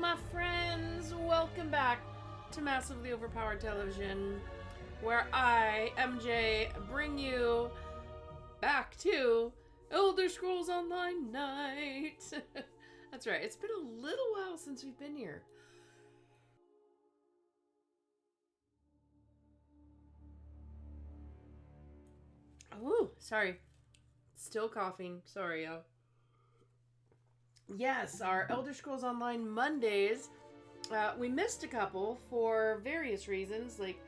my friends, welcome back to Massively Overpowered Television, where I, MJ, bring you back to Elder Scrolls Online Night. That's right, it's been a little while since we've been here. Oh, sorry. Still coughing. Sorry, y'all. Yes, our Elder Scrolls Online Mondays, we missed a couple for various reasons, like,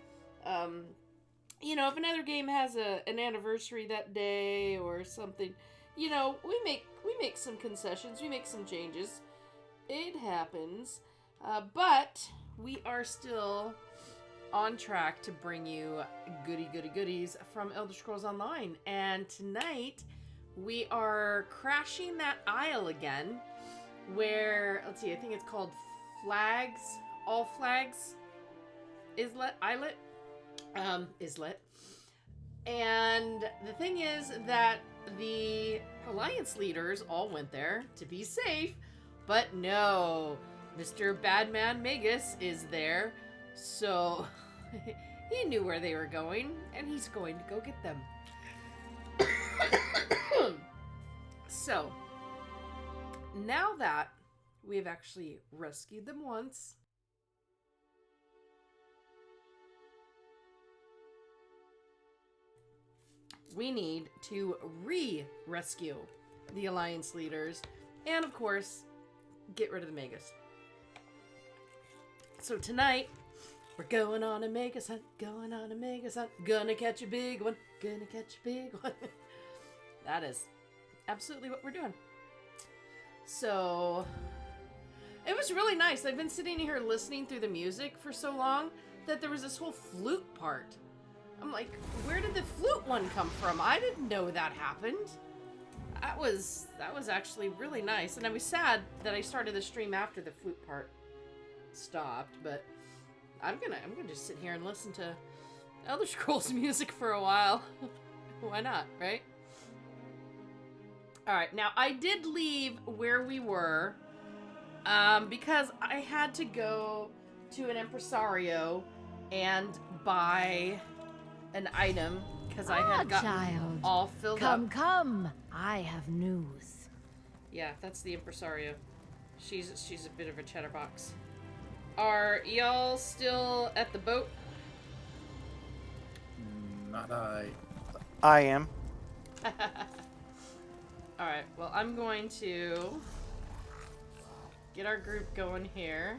you know, if another game has an anniversary that day or something, you know, we make some concessions, we make some changes. It happens, but we are still on track to bring you goodies from Elder Scrolls Online, and tonight we are crashing that isle again, where, let's see, I think it's called Flags, All Flags, Islet. And the thing is that the Alliance leaders all went there to be safe, but no, Mr. Badman Magus is there, so he knew where they were going, and he's going to go get them. So, now that we have actually rescued them once, we need to re-rescue the Alliance leaders, and of course, get rid of the Magus. So tonight, we're going on a Magus hunt, gonna catch a big one, That is absolutely what we're doing. So, it was really nice. I've been sitting here listening through the music for so long that there was this whole flute part. I'm like, where did the flute one come from? I didn't know that happened. That was actually really nice. And I was sad that I started the stream after the flute part stopped, but I'm gonna just sit here and listen to Elder Scrolls music for a while. Why not, right? Alright, now I did leave where we were because I had to go to an impresario and buy an item because I had gotten all filled up. Come, I have news. Yeah, that's the impresario. She's a bit of a chatterbox. Are y'all still at the boat? Not I. I am. Alright, well, I'm going to get our group going here.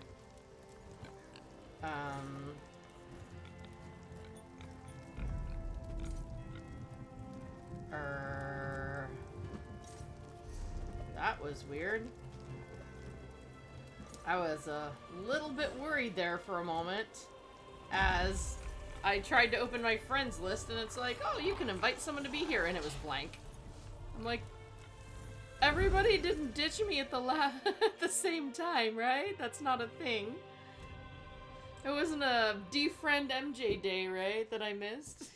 That was weird. I was a little bit worried there for a moment as I tried to open my friends list and it's like, oh, you can invite someone to be here, and it was blank. I'm like, everybody didn't ditch me at the same time, right? That's not a thing. It wasn't a defriend MJ day, right, that I missed?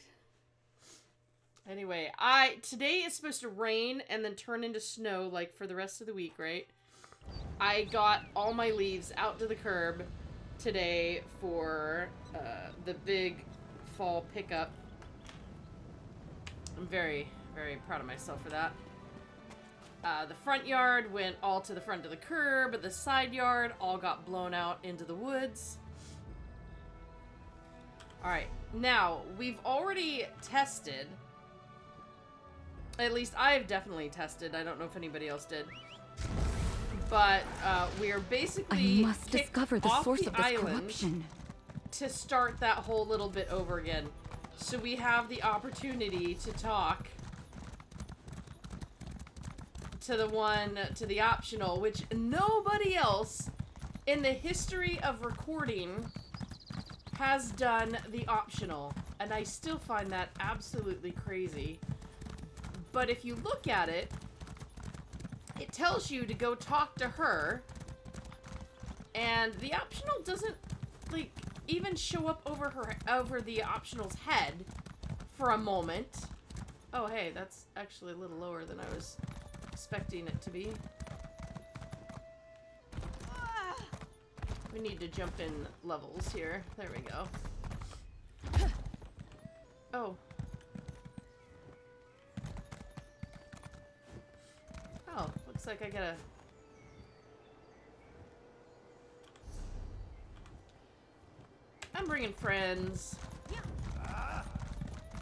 Anyway, today is supposed to rain and then turn into snow, like, for the rest of the week, right? I got all my leaves out to the curb today for the big fall pickup. I'm very, very proud of myself for that. The front yard went all to the front of the curb, but the side yard all got blown out into the woods. Alright, now, we've already tested, at least I've definitely tested, I don't know if anybody else did, but we are basically I must discover the source of this corruption to start that whole little bit over again. So we have the opportunity to talk to the optional, which nobody else in the history of recording has done the optional, and I still find that absolutely crazy. But if you look at it, it tells you to go talk to her, and the optional doesn't, like, even show up over the optional's head for a moment. Oh, hey, that's actually a little lower than I was expecting it to be. We need to jump in levels here. There we go. Oh. Oh, looks like I gotta... I'm bringing friends.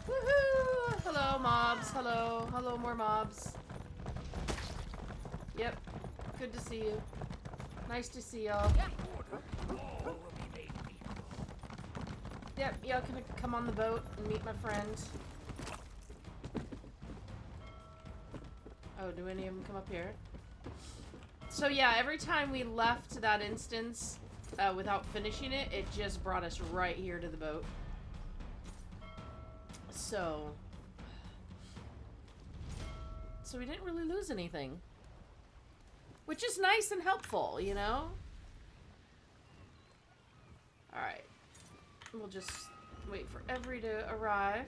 Woohoo! Hello, mobs. Hello. Hello, more mobs. Yep. Good to see you. Nice to see y'all. Yep, y'all can come on the boat and meet my friend. Oh, do any of them come up here? So yeah, every time we left that instance without finishing it, it just brought us right here to the boat. So we didn't really lose anything. Which is nice and helpful, you know? Alright. We'll just wait for Every to arrive.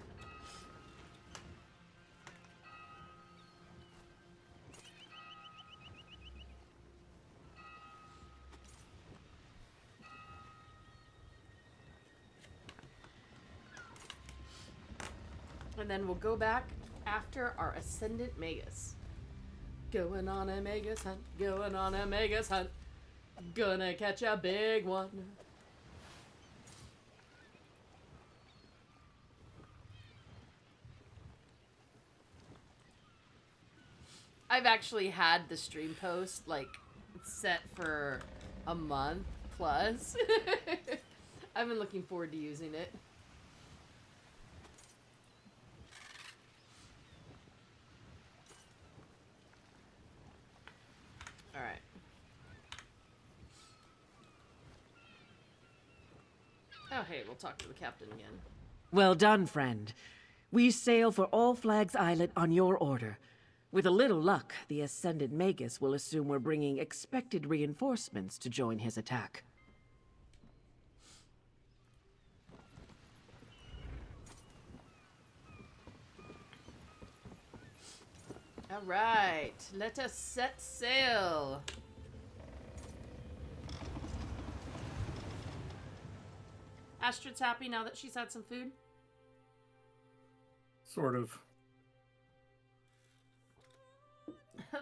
And then we'll go back after our Ascendant Magus. Going on a Magus hunt, going on a Magus hunt. Gonna catch a big one. I've actually had the stream post, like, set for a month plus. I've been looking forward to using it. Alright. Oh, hey, we'll talk to the captain again. Well done, friend. We sail for All Flags Islet on your order. With a little luck, the Ascended Magus will assume we're bringing expected reinforcements to join his attack. Alright, let us set sail. Astrid's happy now that she's had some food? Sort of.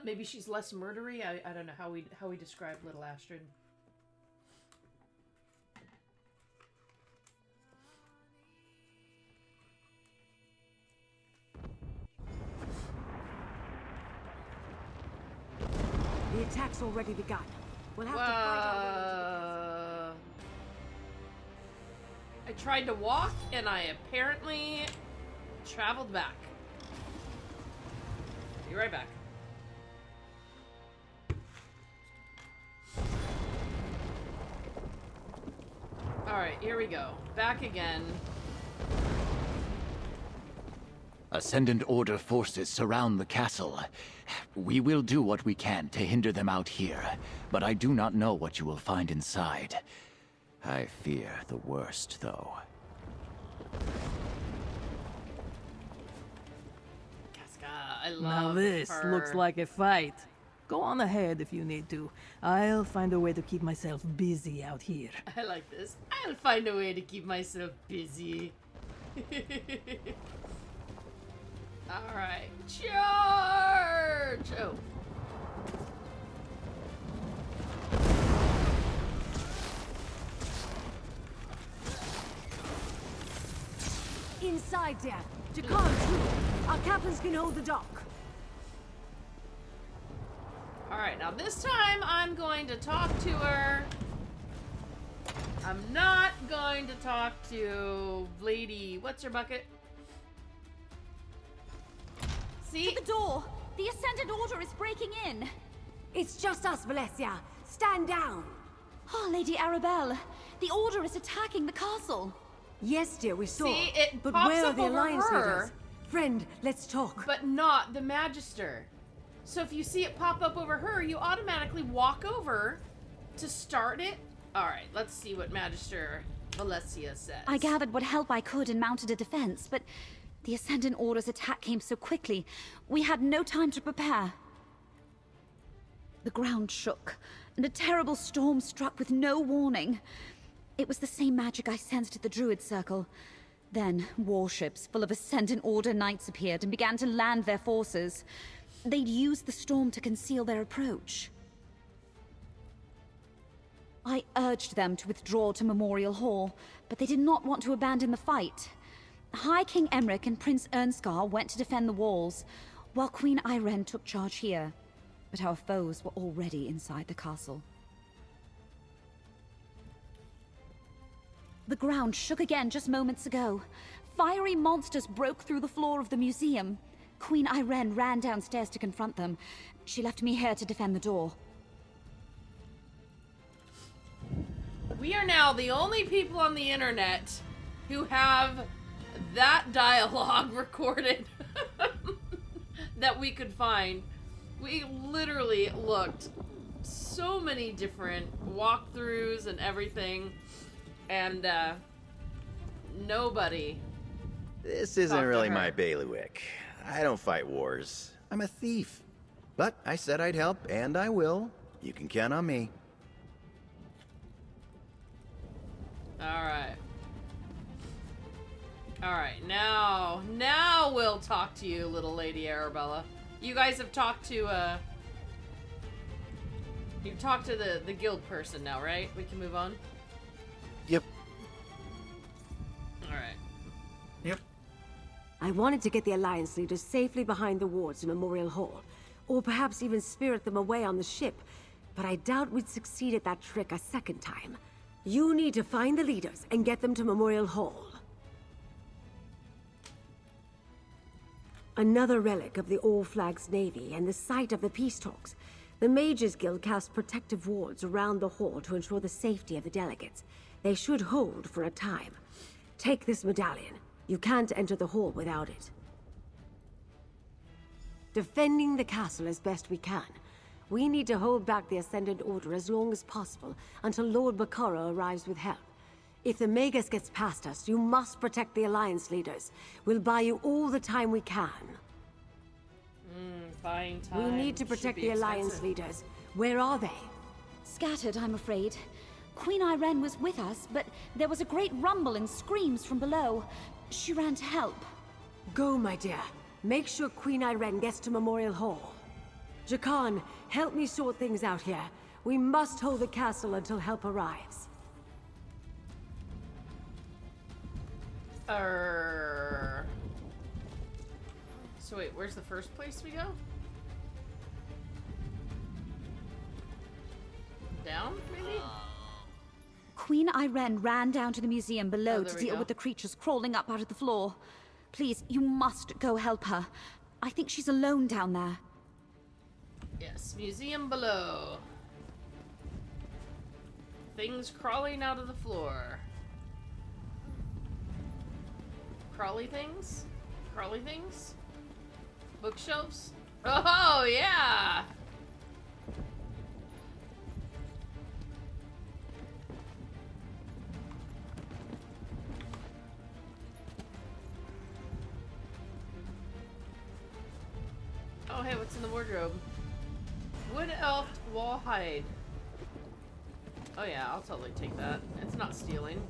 Maybe she's less murdery? I don't know how we describe little Astrid. The attack's already begun. We'll have to fight our way into I tried to walk, and I apparently traveled back. Be right back. Alright, here we go. Back again. Ascendant Order forces surround the castle. We will do what we can to hinder them out here, but I do not know what you will find inside. I fear the worst, though. Casca, I love Now this her. looks like a fight. Go on ahead if you need to. I'll find a way to keep myself busy out here. I like this. I'll find a way to keep myself busy. Alright. Charge! Oh. Inside there. Jakar too. Our captains can hold the dock. Alright, now this time I'm going to talk to her. I'm not going to talk to Lady... What's her bucket? See? To the door! The Ascendant Order is breaking in! It's just us, Valencia. Stand down. Oh, Lady Arabelle, the Order is attacking the castle! Yes, dear, we saw. See, it but pops where are up the over Alliance her. leaders? Friend, let's talk. But not the Magister. So if you see it pop up over her, you automatically walk over to start it. Alright, let's see what Magister Valencia says. I gathered what help I could and mounted a defense, but the Ascendant Order's attack came so quickly, we had no time to prepare. The ground shook, and a terrible storm struck with no warning. It was the same magic I sensed at the Druid Circle. Then, warships full of Ascendant Order knights appeared and began to land their forces. They'd used the storm to conceal their approach. I urged them to withdraw to Memorial Hall, but they did not want to abandon the fight. High King Emric and Prince Ernskar went to defend the walls, while Queen Irene took charge here. But our foes were already inside the castle. The ground shook again just moments ago. Fiery monsters broke through the floor of the museum. Queen Irene ran downstairs to confront them. She left me here to defend the door. We are now the only people on the internet who have that dialogue recorded that we could find. We literally looked so many different walkthroughs and everything, and nobody. This isn't really my bailiwick. I don't fight wars. I'm a thief. But I said I'd help, and I will. You can count on me. Alright. Alright, now we'll talk to you, little Lady Arabella. You guys have talked to, you've talked to the guild person now, right? We can move on? Yep. Alright. Yep. I wanted to get the Alliance leaders safely behind the wards in Memorial Hall, or perhaps even spirit them away on the ship, but I doubt we'd succeed at that trick a second time. You need to find the leaders and get them to Memorial Hall. Another relic of the All Flags Navy and the site of the peace talks. The Mages Guild cast protective wards around the hall to ensure the safety of the delegates. They should hold for a time. Take this medallion. You can't enter the hall without it. Defending the castle as best we can. We need to hold back the Ascendant Order as long as possible until Lord Bakara arrives with help. If the Magus gets past us, you must protect the Alliance leaders. We'll buy you all the time we can. Buying time. We need to protect the Alliance leaders. Where are they? Scattered, I'm afraid. Queen Irene was with us, but there was a great rumble and screams from below. She ran to help. Go, my dear. Make sure Queen Irene gets to Memorial Hall. Jakan, help me sort things out here. We must hold the castle until help arrives. So wait, where's the first place we go? Down, maybe? Queen Irene ran down to the museum below there to we deal go. with the creatures crawling up out of the floor. Please, you must go help her. I think she's alone down there. Yes, museum below. Things crawling out of the floor. Crawly things? Crawly things? Bookshelves? Oh, yeah! Oh, hey, what's in the wardrobe? Wood elf wall hide. Oh yeah, I'll totally take that. It's not stealing.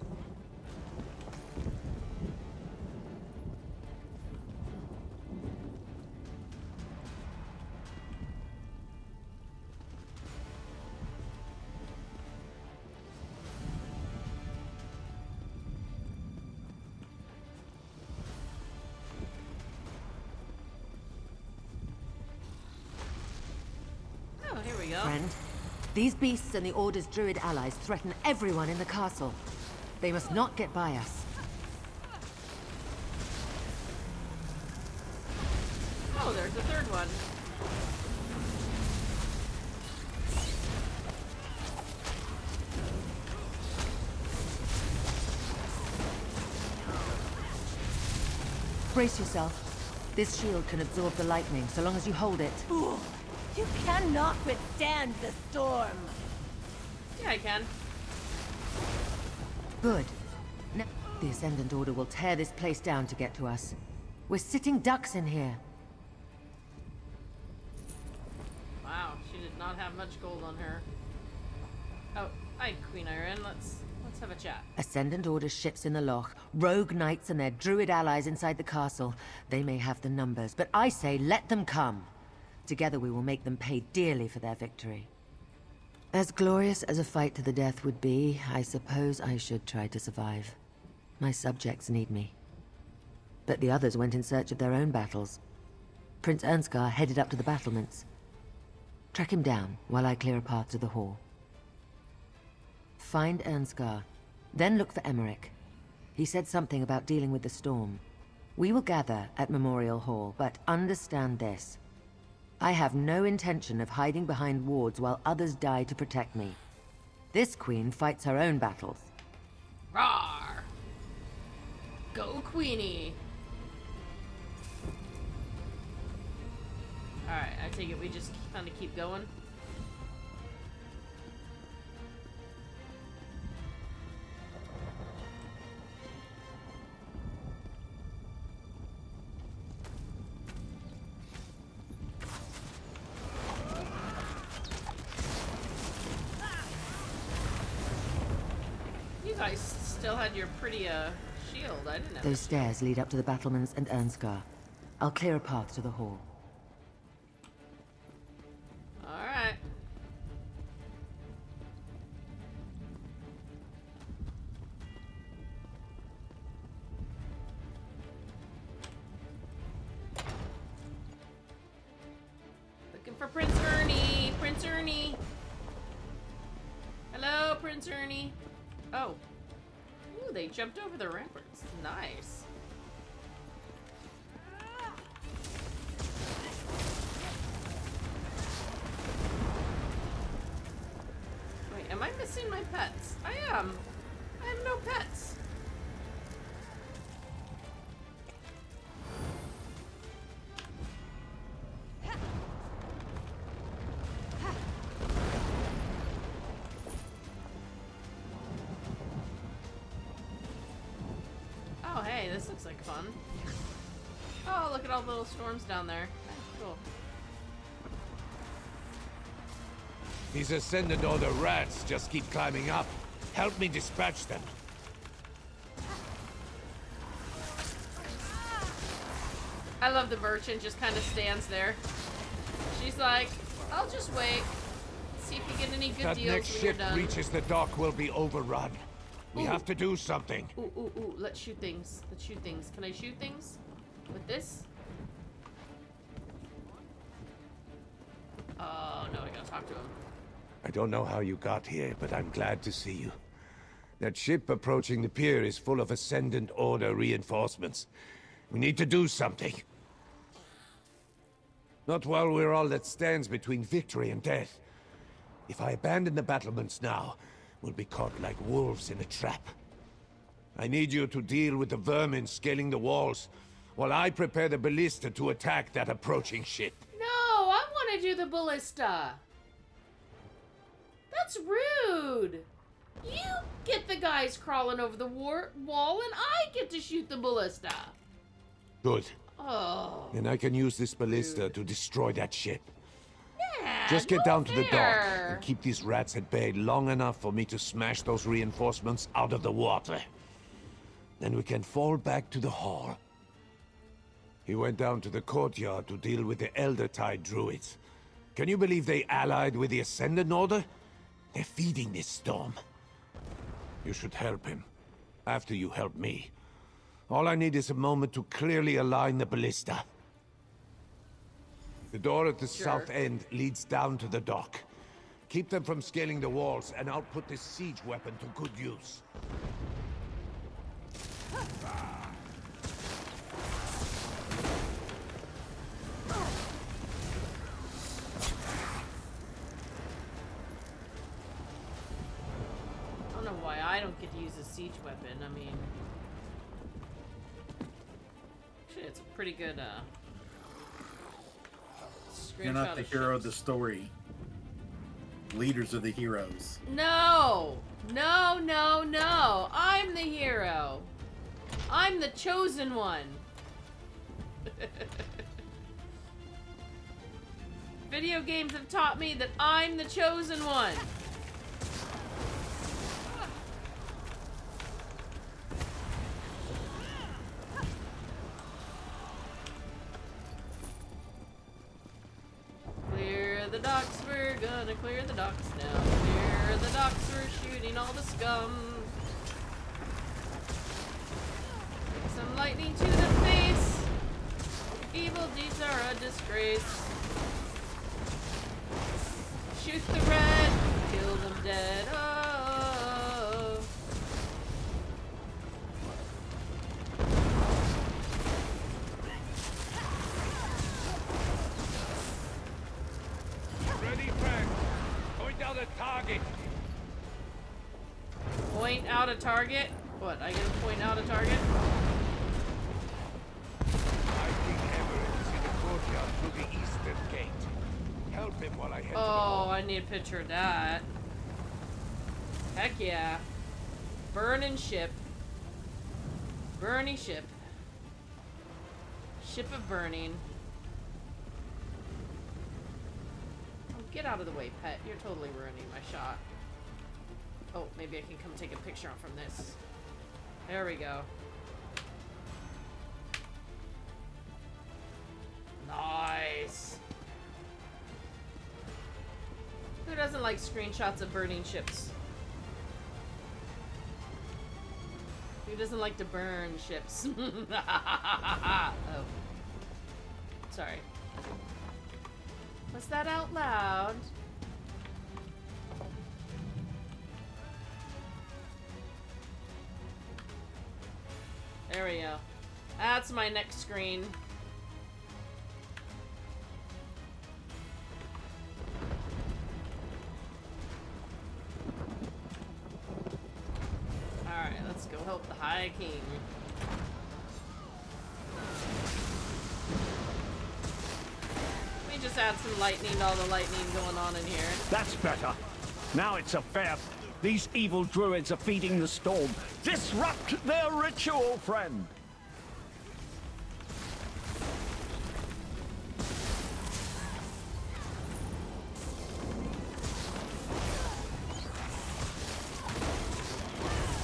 Oh, here we go. Friend, these beasts and the Order's druid allies threaten everyone in the castle. They must not get by us. Oh, there's a third one. Brace yourself. This shield can absorb the lightning so long as you hold it. Fool! You cannot withstand the storm! Yeah, I can. Good. Now, the Ascendant Order will tear this place down to get to us. We're sitting ducks in here. Wow, she did not have much gold on her. Oh, hi, Queen Iren. Let's have a chat. Ascendant Order ships in the loch, rogue knights and their druid allies inside the castle. They may have the numbers, but I say let them come. Together we will make them pay dearly for their victory. As glorious as a fight to the death would be, I suppose I should try to survive. My subjects need me. But the others went in search of their own battles. Prince Ernskar headed up to the battlements. Track him down while I clear a path to the hall. Find Ernskar, then look for Emmerich. He said something about dealing with the storm. We will gather at Memorial Hall, but understand this. I have no intention of hiding behind wards while others die to protect me. This queen fights her own battles. Rawr! Go, Queenie! Alright, I take it we just kind of keep going. You guys still had your pretty, shield. I didn't know. Those stairs lead up to the battlements and Ernskar. I'll clear a path to the hall. Alright. Looking for Prince Ernie. Prince Ernie. Hello, Prince Ernie. Oh. Ooh, they jumped over the ramparts. Nice. Wait, am I missing my pets? I am. I have no pets. Oh, hey, this looks like fun. Oh, look at all the little storms down there. Cool. These Ascendant Order rats just keep climbing up. Help me dispatch them. I love the merchant just kind of stands there. She's like, I'll just wait. See if you get any good That deals next when ship you're done. reaches the dock will be overrun. We Ooh. have to do something. Ooh, ooh, ooh. Let's shoot things. Let's shoot things. Can I shoot things? With this? Oh, no, I gotta talk to him. I don't know how you got here, but I'm glad to see you. That ship approaching the pier is full of Ascendant Order reinforcements. We need to do something. Not while we're all that stands between victory and death. If I abandon the battlements now, we'll be caught like wolves in a trap. I need you to deal with the vermin scaling the walls, while I prepare the ballista to attack that approaching ship. No, I want to do the ballista. That's rude. You get the guys crawling over the wall, and I get to shoot the ballista. Good. Oh. Then I can use this ballista to destroy that ship. Yeah, Just get no down to the dock fair. and keep these rats at bay long enough for me to smash those reinforcements out of the water. Then we can fall back to the hall. He went down to the courtyard to deal with the Elder-Tide druids. Can you believe they allied with the Ascendant Order? They're feeding this storm. You should help him, after you help me. All I need is a moment to clearly align the ballista. The door at the south end leads down to the dock. Keep them from scaling the walls, and I'll put this siege weapon to good use. I don't know why I don't get to use a siege weapon. I mean, actually, it's a pretty good, You're not the hero of the story. Leaders are the heroes. No! No, no, no! I'm the hero! I'm the chosen one! Video games have taught me that I'm the chosen one! We're gonna clear the docks now. Clear the docks, we're shooting all the scum. Some lightning to the face. Evil deeds are a disgrace. Shoot the red, kill them dead. Oh. Ready, Frank. Point out a target. Point out a target? What, I get to point out a target? I think Everett is in the courtyard through the eastern gate. Help him while I head to the hall. Oh, I need a picture of that. Heck yeah. Burning ship. Burning ship. Ship of burning. Oh, get out of the way, pet. You're totally ruining my shot. Oh, maybe I can come take a picture from this. There we go. Nice. Who doesn't like screenshots of burning ships? Who doesn't like to burn ships? Oh. Sorry. Was that out loud? There we go. That's my next screen. Alright, let's go help the High King. Let me just add some lightning to all the lightning going on in here. That's better. Now it's a fair... These evil druids are feeding the storm. Disrupt their ritual, friend!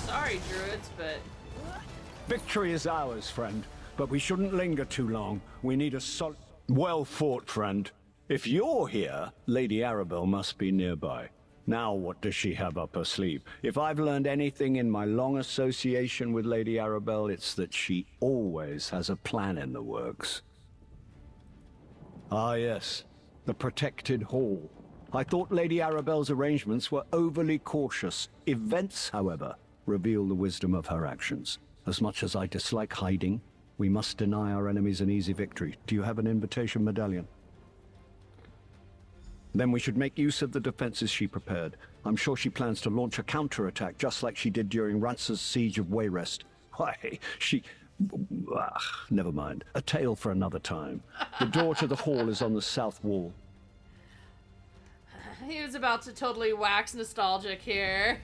Sorry, druids, but... Victory is ours, friend. But we shouldn't linger too long. We need a solid... Well fought, friend. If you're here, Lady Arabelle must be nearby. Now what does she have up her sleeve? If I've learned anything in my long association with Lady Arabelle, it's that she always has a plan in the works. Ah yes, the protected hall. I thought Lady Arabelle's arrangements were overly cautious. Events, however, reveal the wisdom of her actions. As much as I dislike hiding, we must deny our enemies an easy victory. Do you have an invitation medallion? Then we should make use of the defenses she prepared. I'm sure she plans to launch a counterattack, just like she did during Rance's siege of Wayrest. Why, she... never mind. A tale for another time. The door to the hall is on the south wall. He was about to totally wax nostalgic here.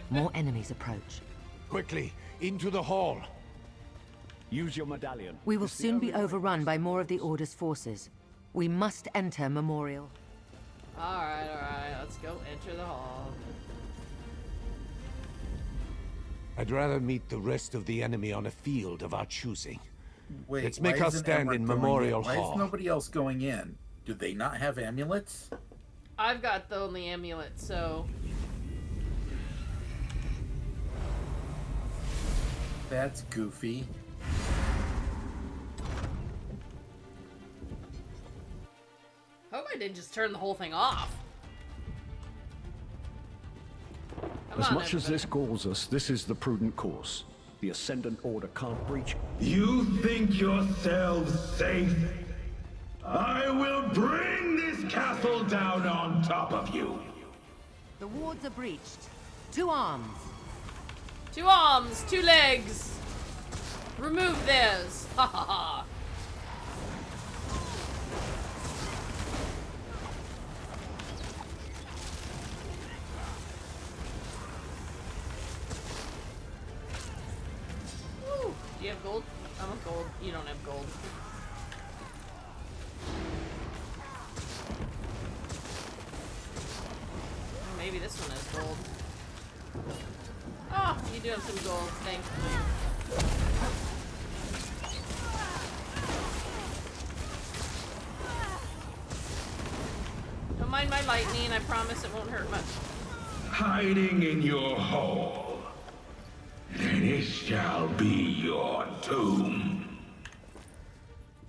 More enemies approach. Quickly, into the hall. Use your medallion. We will soon be overrun by more of the Order's forces. We must enter Memorial. Alright, let's go enter the hall. I'd rather meet the rest of the enemy on a field of our choosing. Wait, let's make why us isn't stand Emmerich in going Memorial Why Hall. is nobody else going in? Do they not have amulets? I've got the only amulet, so... That's goofy. Hope I didn't just turn the whole thing off. As much as this galls us, this is the prudent course. The Ascendant Order can't breach. You think yourselves safe? I will bring this castle down on top of you. The wards are breached. 2 arms. 2 arms, 2 legs. Remove theirs. Ha ha ha. Do you have gold? I want gold. You don't have gold. Maybe this one has gold. Oh, you do have some gold. Thankfully. mind my lightning. I promise it won't hurt much. Hiding in your hole. And it shall be your tomb.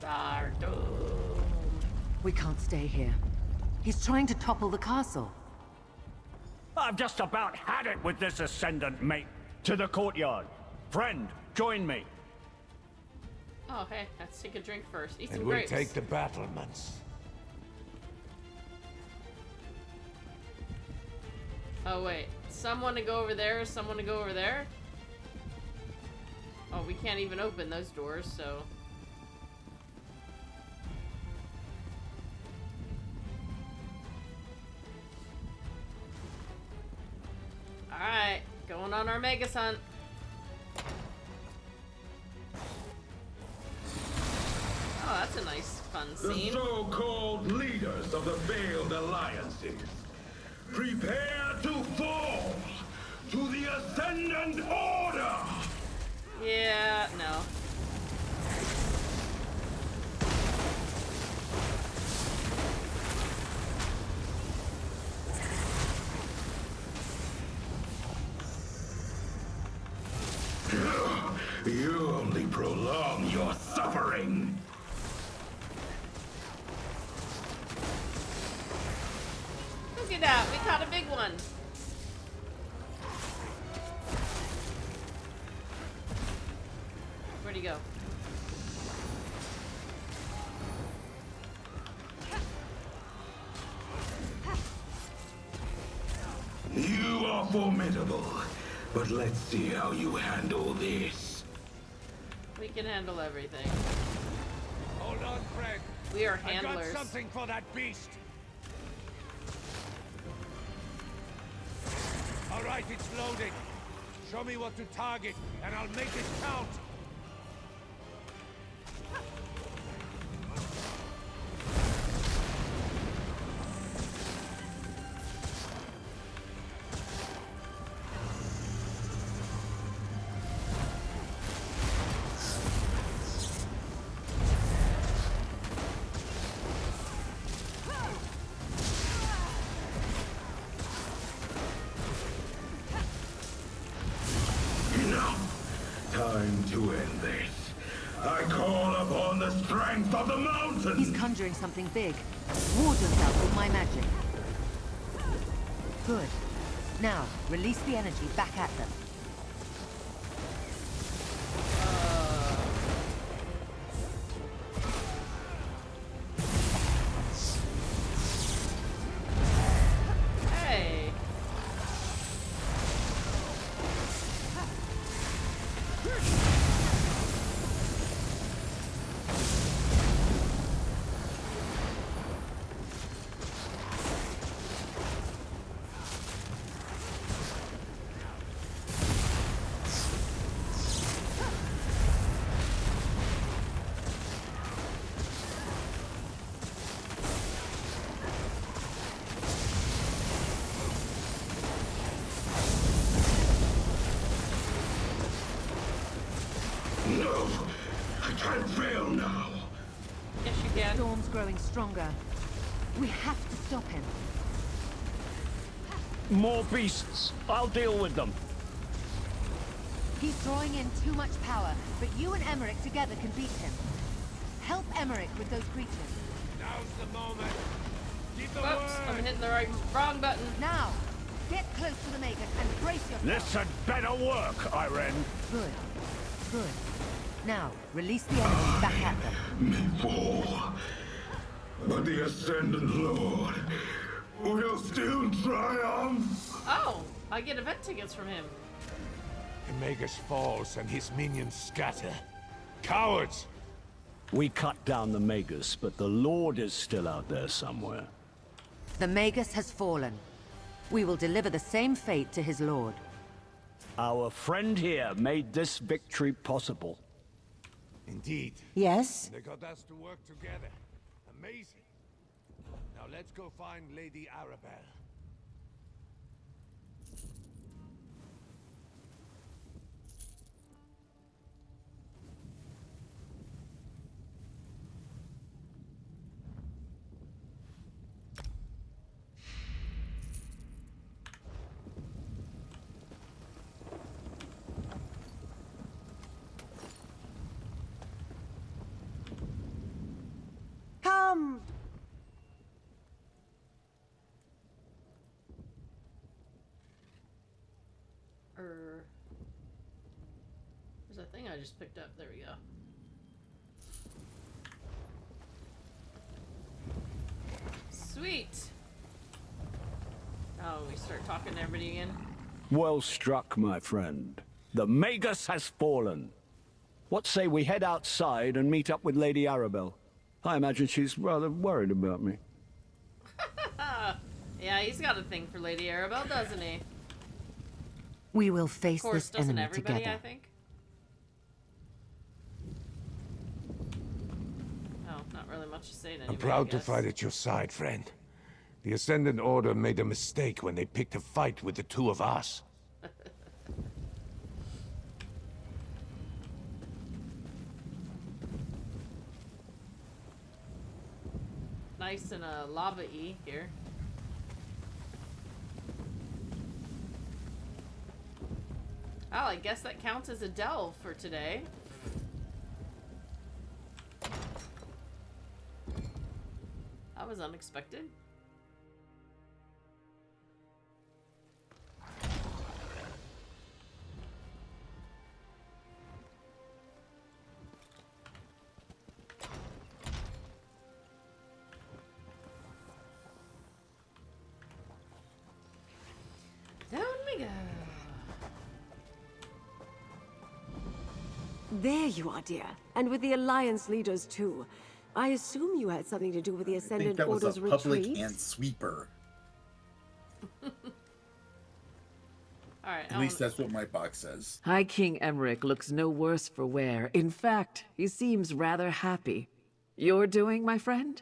Our doom. We can't stay here. He's trying to topple the castle. I've just about had it with this Ascendant, mate. To the courtyard. Friend, join me. Oh, hey, let's take a drink first. Eat And some we'll grapes. take the battlements. Oh, wait. Someone to go over there, someone to go over there? Oh, we can't even open those doors, so... Alright, going on our Magus hunt. Oh, that's a nice, fun The scene. so-called leaders of the failed alliances. Prepare to fall to the Ascendant Order! Yeah, no. You only prolong your suffering. Look at that, we caught a big one. Where'd he go? You are formidable, but let's see how you handle this. We can handle everything. Hold on, Fred. We are I handlers. got something for that beast. All right, it's loading. Show me what to target, and I'll make it count. Time to end this. I call upon the strength of the mountain! He's conjuring something big. Ward yourself with my magic. Good. Now, release the energy back at them. Hey. No! I can't fail now! Yes, you can. Storm's growing stronger. We have to stop him. More beasts. I'll deal with them. He's drawing in too much power, but you and Emmerich together can beat him. Help Emmerich with those creatures. Now's the moment. Give the Whoops, word. I'm hitting the wrong button. Now, get close to the Magus and brace yourself. This had better work, Irene. Good. Good. Now, release the energy back at them. May fall. But the Ascendant Lord will still triumph! Oh, I get event tickets from him. The Magus falls and his minions scatter. Cowards! We cut down the Magus, but the Lord is still out there somewhere. The Magus has fallen. We will deliver the same fate to his lord. Our friend here made this victory possible. Indeed. Yes? They got us to work together. Amazing. Now let's go find Lady Arabelle. I just picked up. There we go. Sweet. Oh, we start talking to everybody again. Well struck, my friend. The Magus has fallen. What say we head outside and meet up with Lady Arabelle? I imagine she's rather worried about me. Yeah, he's got a thing for Lady Arabelle, doesn't he? We will face of course, this enemy everybody, together. I think. Oh, not really much to say to anybody, I'm proud I to guess. fight at your side, friend. The Ascendant Order made a mistake when they picked a fight with the two of us. Nice and lava-y here. Oh, I guess that counts as a delve for today. That was unexpected. Down we go. There you are, dear. And with the Alliance leaders, too. I assume you had something to do with the I think Ascendant that was Order's a public retreat? and sweeper. Alright, At least that's what my box says. High King Emmerich looks no worse for wear. In fact, he seems rather happy. You're doing, my friend?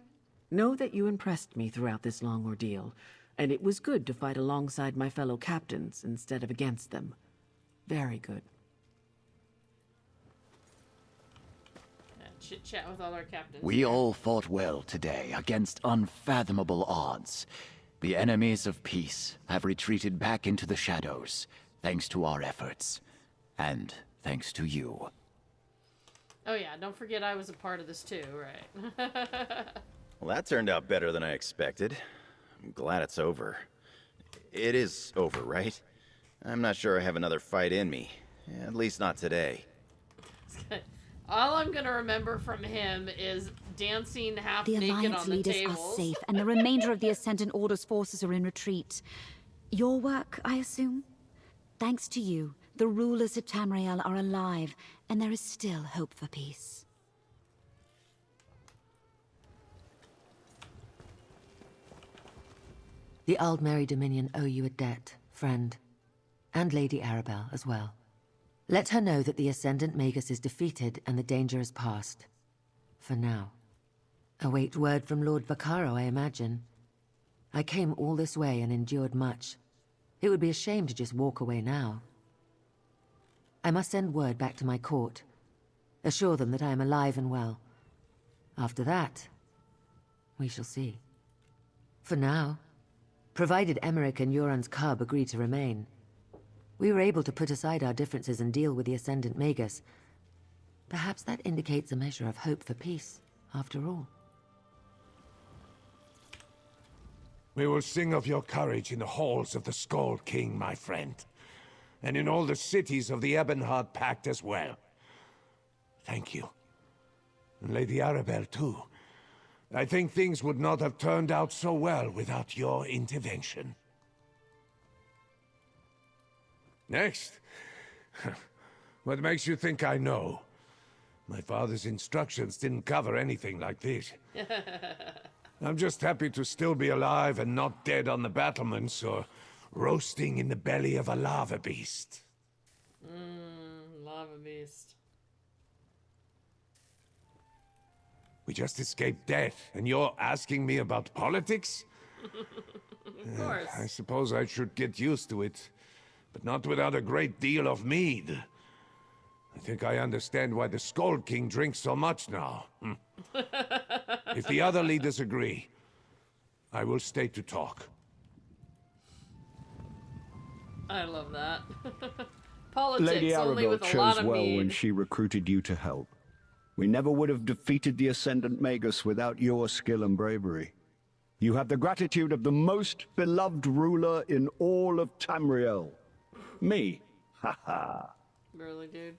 Know that you impressed me throughout this long ordeal, and it was good to fight alongside my fellow captains instead of against them. Very good. Chit-chat with all our captains. We all fought well today against unfathomable odds. The enemies of peace have retreated back into the shadows, thanks to our efforts. And thanks to you. Oh yeah, don't forget I was a part of this too, right? Well, that turned out better than I expected. I'm glad it's over. It is over, right? I'm not sure I have another fight in me. At least not today. All I'm gonna remember from him is dancing half The naked Alliance on the leaders tables. are safe, and the remainder of the Ascendant Order's forces are in retreat. Your work, I assume? Thanks to you, the rulers of Tamriel are alive, and there is still hope for peace. The Aldmeri Dominion owe you a debt, friend. And Lady Arabelle as well. Let her know that the Ascendant Magus is defeated and the danger is past. For now. Await word from Lord Vaccaro, I imagine. I came all this way and endured much. It would be a shame to just walk away now. I must send word back to my court. Assure them that I am alive and well. After that, we shall see. For now, provided Emmerich and Euron's cub agree to remain, we were able to put aside our differences and deal with the Ascendant Magus. Perhaps that indicates a measure of hope for peace, after all. We will sing of your courage in the halls of the Skald King, my friend. And in all the cities of the Ebonheart Pact as well. Thank you. And Lady Arabelle, too. I think things would not have turned out so well without your intervention. Next. What makes you think I know? My father's instructions didn't cover anything like this. I'm just happy to still be alive and not dead on the battlements or roasting in the belly of a lava beast. Lava beast. We just escaped death, and you're asking me about politics? Of course. I suppose I should get used to it, but not without a great deal of mead. I think I understand why the Skald King drinks so much now. If the other leaders agree, I will stay to talk. I love that. Politics Lady only Arabelle with a lot chose of well mead. when she recruited you to help. We never would have defeated the Ascendant Magus without your skill and bravery. You have the gratitude of the most beloved ruler in all of Tamriel. Me. Ha ha. Really, dude.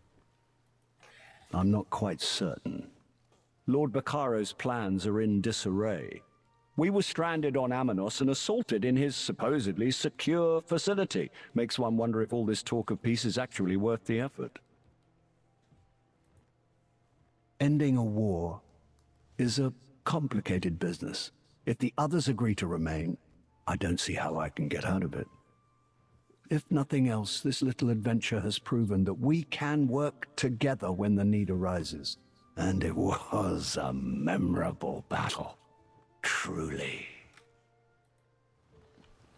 I'm not quite certain. Lord Baccaro's plans are in disarray. We were stranded on Amanos and assaulted in his supposedly secure facility. Makes one wonder if all this talk of peace is actually worth the effort. Ending a war is a complicated business. If the others agree to remain, I don't see how I can get out of it. If nothing else, this little adventure has proven that we can work together when the need arises. And it was a memorable battle. Truly.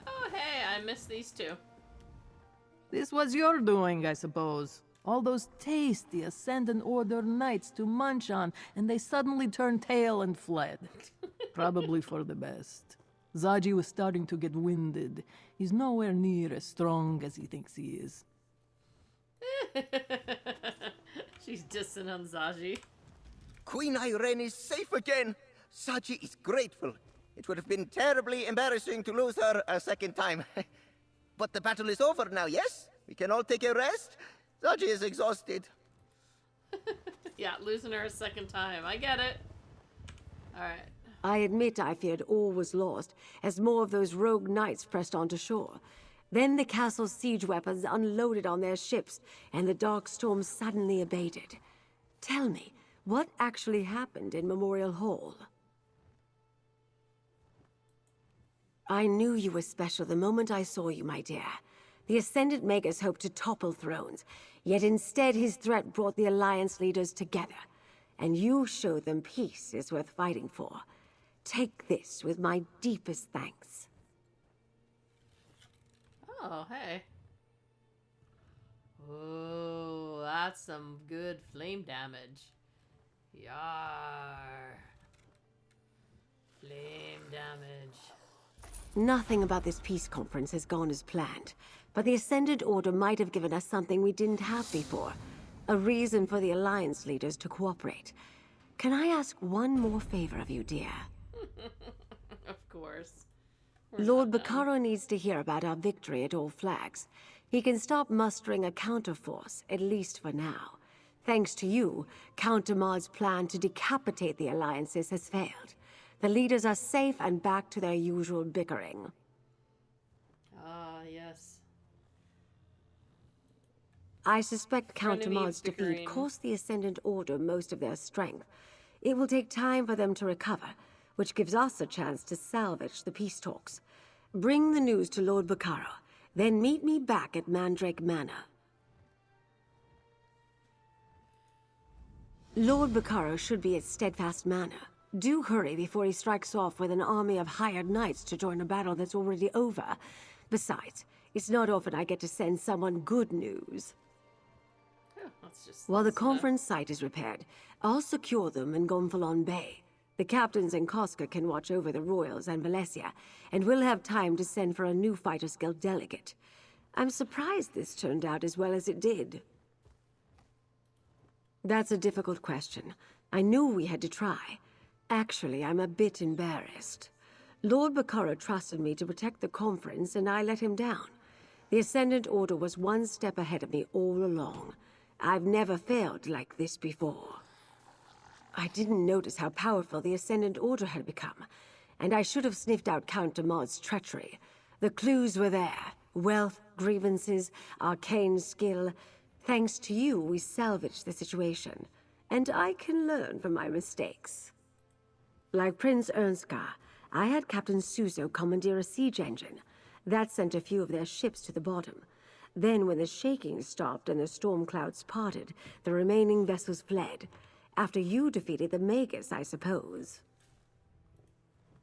Oh, hey, I missed these two. This was your doing, I suppose. All those tasty Ascendant Order knights to munch on, and they suddenly turned tail and fled. Probably for the best. Zaji was starting to get winded. He's nowhere near as strong as he thinks he is. She's dissing on Zaji. Queen Irene is safe again. Saji is grateful. It would have been terribly embarrassing to lose her a second time. But the battle is over now, yes? We can all take a rest? Saji is exhausted. Yeah, losing her a second time. I get it. Alright. I admit I feared all was lost, as more of those rogue knights pressed onto shore. Then the castle's siege weapons unloaded on their ships, and the dark storm suddenly abated. Tell me, what actually happened in Memorial Hall? I knew you were special the moment I saw you, my dear. The Ascendant Magus hoped to topple thrones, yet instead his threat brought the Alliance leaders together. And you showed them peace is worth fighting for. Take this with my deepest thanks. Oh, hey. Oh, that's some good flame damage. Yar. Flame damage. Nothing about this peace conference has gone as planned, but the Ascendant Order might have given us something we didn't have before. A reason for the Alliance leaders to cooperate. Can I ask one more favor of you, dear? Of course. Lord Baccaro needs to hear about our victory at All Flags. He can stop mustering a counterforce, at least for now. Thanks to you, Count Damar's plan to decapitate the Alliances has failed. The leaders are safe and back to their usual bickering. Ah, yes. I suspect Count Damar's defeat cost the Ascendant Order most of their strength. It will take time for them to recover, which gives us a chance to salvage the peace talks. Bring the news to Lord Baccaro, then meet me back at Mandrake Manor. Lord Baccaro should be at Steadfast Manor. Do hurry before he strikes off with an army of hired knights to join a battle that's already over. Besides, it's not often I get to send someone good news. While the conference site is repaired, I'll secure them in Gonfalon Bay. The captains in Koska can watch over the Royals and Valencia, and we'll have time to send for a new Fighters Guild delegate. I'm surprised this turned out as well as it did. That's a difficult question. I knew we had to try. Actually, I'm a bit embarrassed. Lord Baccaro trusted me to protect the conference, and I let him down. The Ascendant Order was one step ahead of me all along. I've never failed like this before. I didn't notice how powerful the Ascendant Order had become, and I should have sniffed out Count Damar's treachery. The clues were there. Wealth, grievances, arcane skill. Thanks to you, we salvaged the situation. And I can learn from my mistakes. Like Prince Ernskar, I had Captain Suso commandeer a siege engine. That sent a few of their ships to the bottom. Then when the shaking stopped and the storm clouds parted, the remaining vessels fled. After you defeated the Magus, I suppose.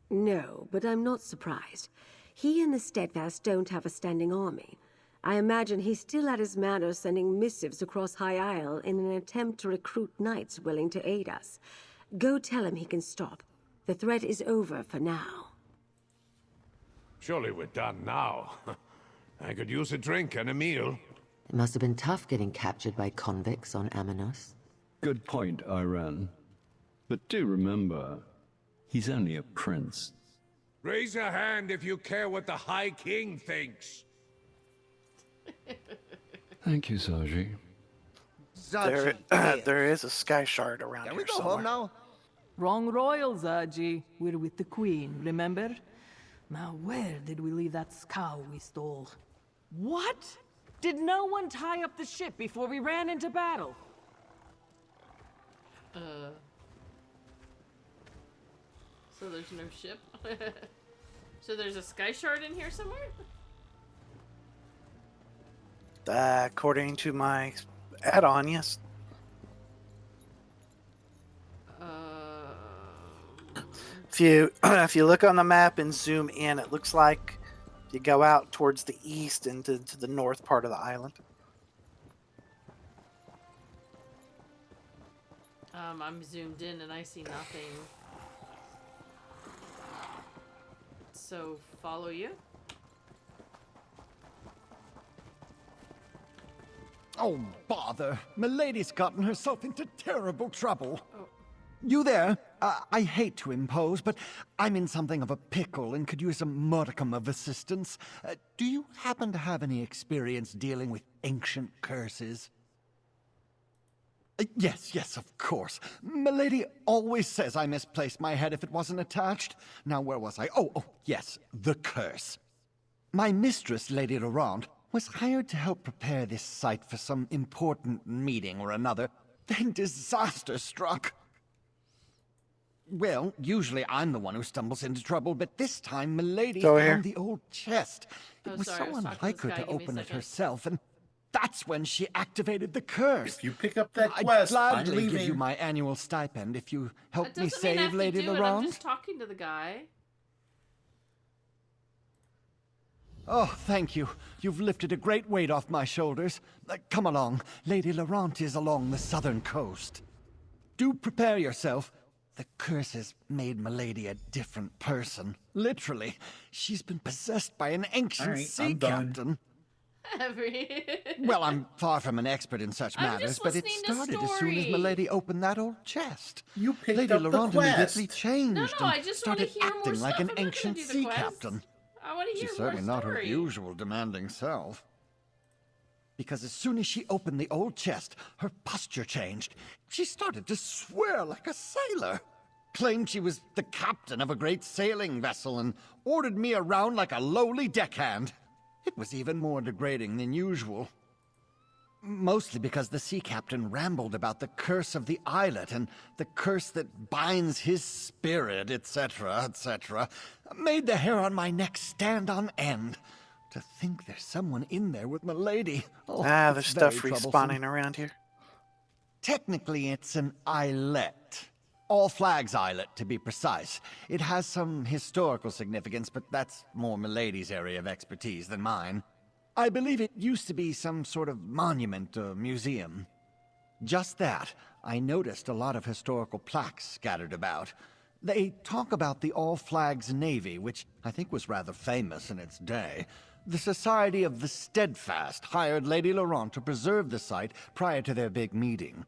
No, but I'm not surprised. He and the Steadfast don't have a standing army. I imagine he's still at his manor sending missives across High Isle in an attempt to recruit knights willing to aid us. Go tell him he can stop. The threat is over for now. Surely we're done now. I could use a drink and a meal. It must have been tough getting captured by convicts on Amanos. Good point, Iran. But do remember, he's only a prince. Raise a hand if you care what the High King thinks. Thank you, Zaji. There is a sky shard around Can here we go somewhere. home now? Wrong royal, Zaji. We're with the queen, remember? Now where did we leave that scow we stole? What? Did no one tie up the ship before we ran into battle? So there's no ship? So there's a sky shard in here somewhere? According to my add-on, yes. If you look on the map and zoom in, it looks like you go out towards the east and to the north part of the island. I'm zoomed in and I see nothing. So follow you? Oh, bother. Milady's gotten herself into terrible trouble. Oh. You there? I hate to impose, but I'm in something of a pickle and could use a modicum of assistance. Do you happen to have any experience dealing with ancient curses? Yes, of course. Milady always says I misplaced my head if it wasn't attached. Now, where was I? Oh, yes, the curse. My mistress, Lady Laurent, was hired to help prepare this site for some important meeting or another. Then disaster struck. Well, usually I'm the one who stumbles into trouble, but this time Milady found the old chest. It was so unlike her to open it herself, and that's when she activated the curse. If you pick up that quest, I'd gladly I'm give you leaving. my annual stipend if you help me That doesn't mean I have save to Lady do it. I'm Laurent. just talking to the guy. Oh, thank you. You've lifted a great weight off my shoulders. Come along. Lady Laurent is along the southern coast. Do prepare yourself. The curse has made Milady a different person. Literally. She's been possessed by an ancient sea captain. Well, I'm far from an expert in such matters, but it started as soon as Milady opened that old chest. You picked Lady up the Laurent quest. immediately changed I and just want to started hear more acting like stuff. an I'm not gonna ancient do the sea quest. captain. I want to hear She's more certainly not her story. usual demanding self. Because as soon as she opened the old chest, her posture changed. She started to swear like a sailor. Claimed she was the captain of a great sailing vessel and ordered me around like a lowly deckhand. It was even more degrading than usual. Mostly because the sea captain rambled about the curse of the islet and the curse that binds his spirit, etc., etc. Made the hair on my neck stand on end. To think there's someone in there with Milady. Oh, there's stuff very respawning troublesome. around here. Technically, it's an islet. All Flags Islet, to be precise. It has some historical significance, but that's more Milady's area of expertise than mine. I believe it used to be some sort of monument or museum. Just that, I noticed a lot of historical plaques scattered about. They talk about the All Flags Navy, which I think was rather famous in its day. The Society of the Steadfast hired Lady Laurent to preserve the site prior to their big meeting.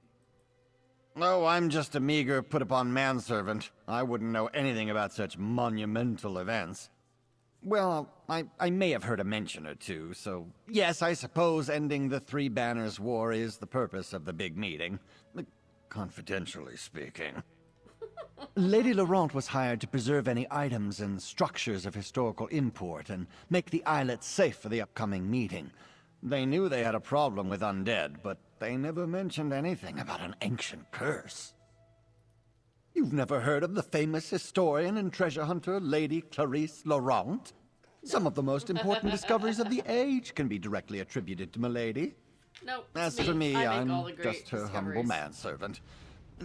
Oh, I'm just a meager put-upon manservant. I wouldn't know anything about such monumental events. Well, I may have heard a mention or two, so yes, I suppose ending the Three Banners War is the purpose of the big meeting. Confidentially speaking. Lady Laurent was hired to preserve any items and structures of historical import and make the islet safe for the upcoming meeting. They knew they had a problem with undead, but they never mentioned anything about an ancient curse. You've never heard of the famous historian and treasure hunter, Lady Clarice Laurent? Some of the most important discoveries of the age can be directly attributed to Milady. Nope. As it's for me, I make all the I'm great just her humble discoveries. manservant.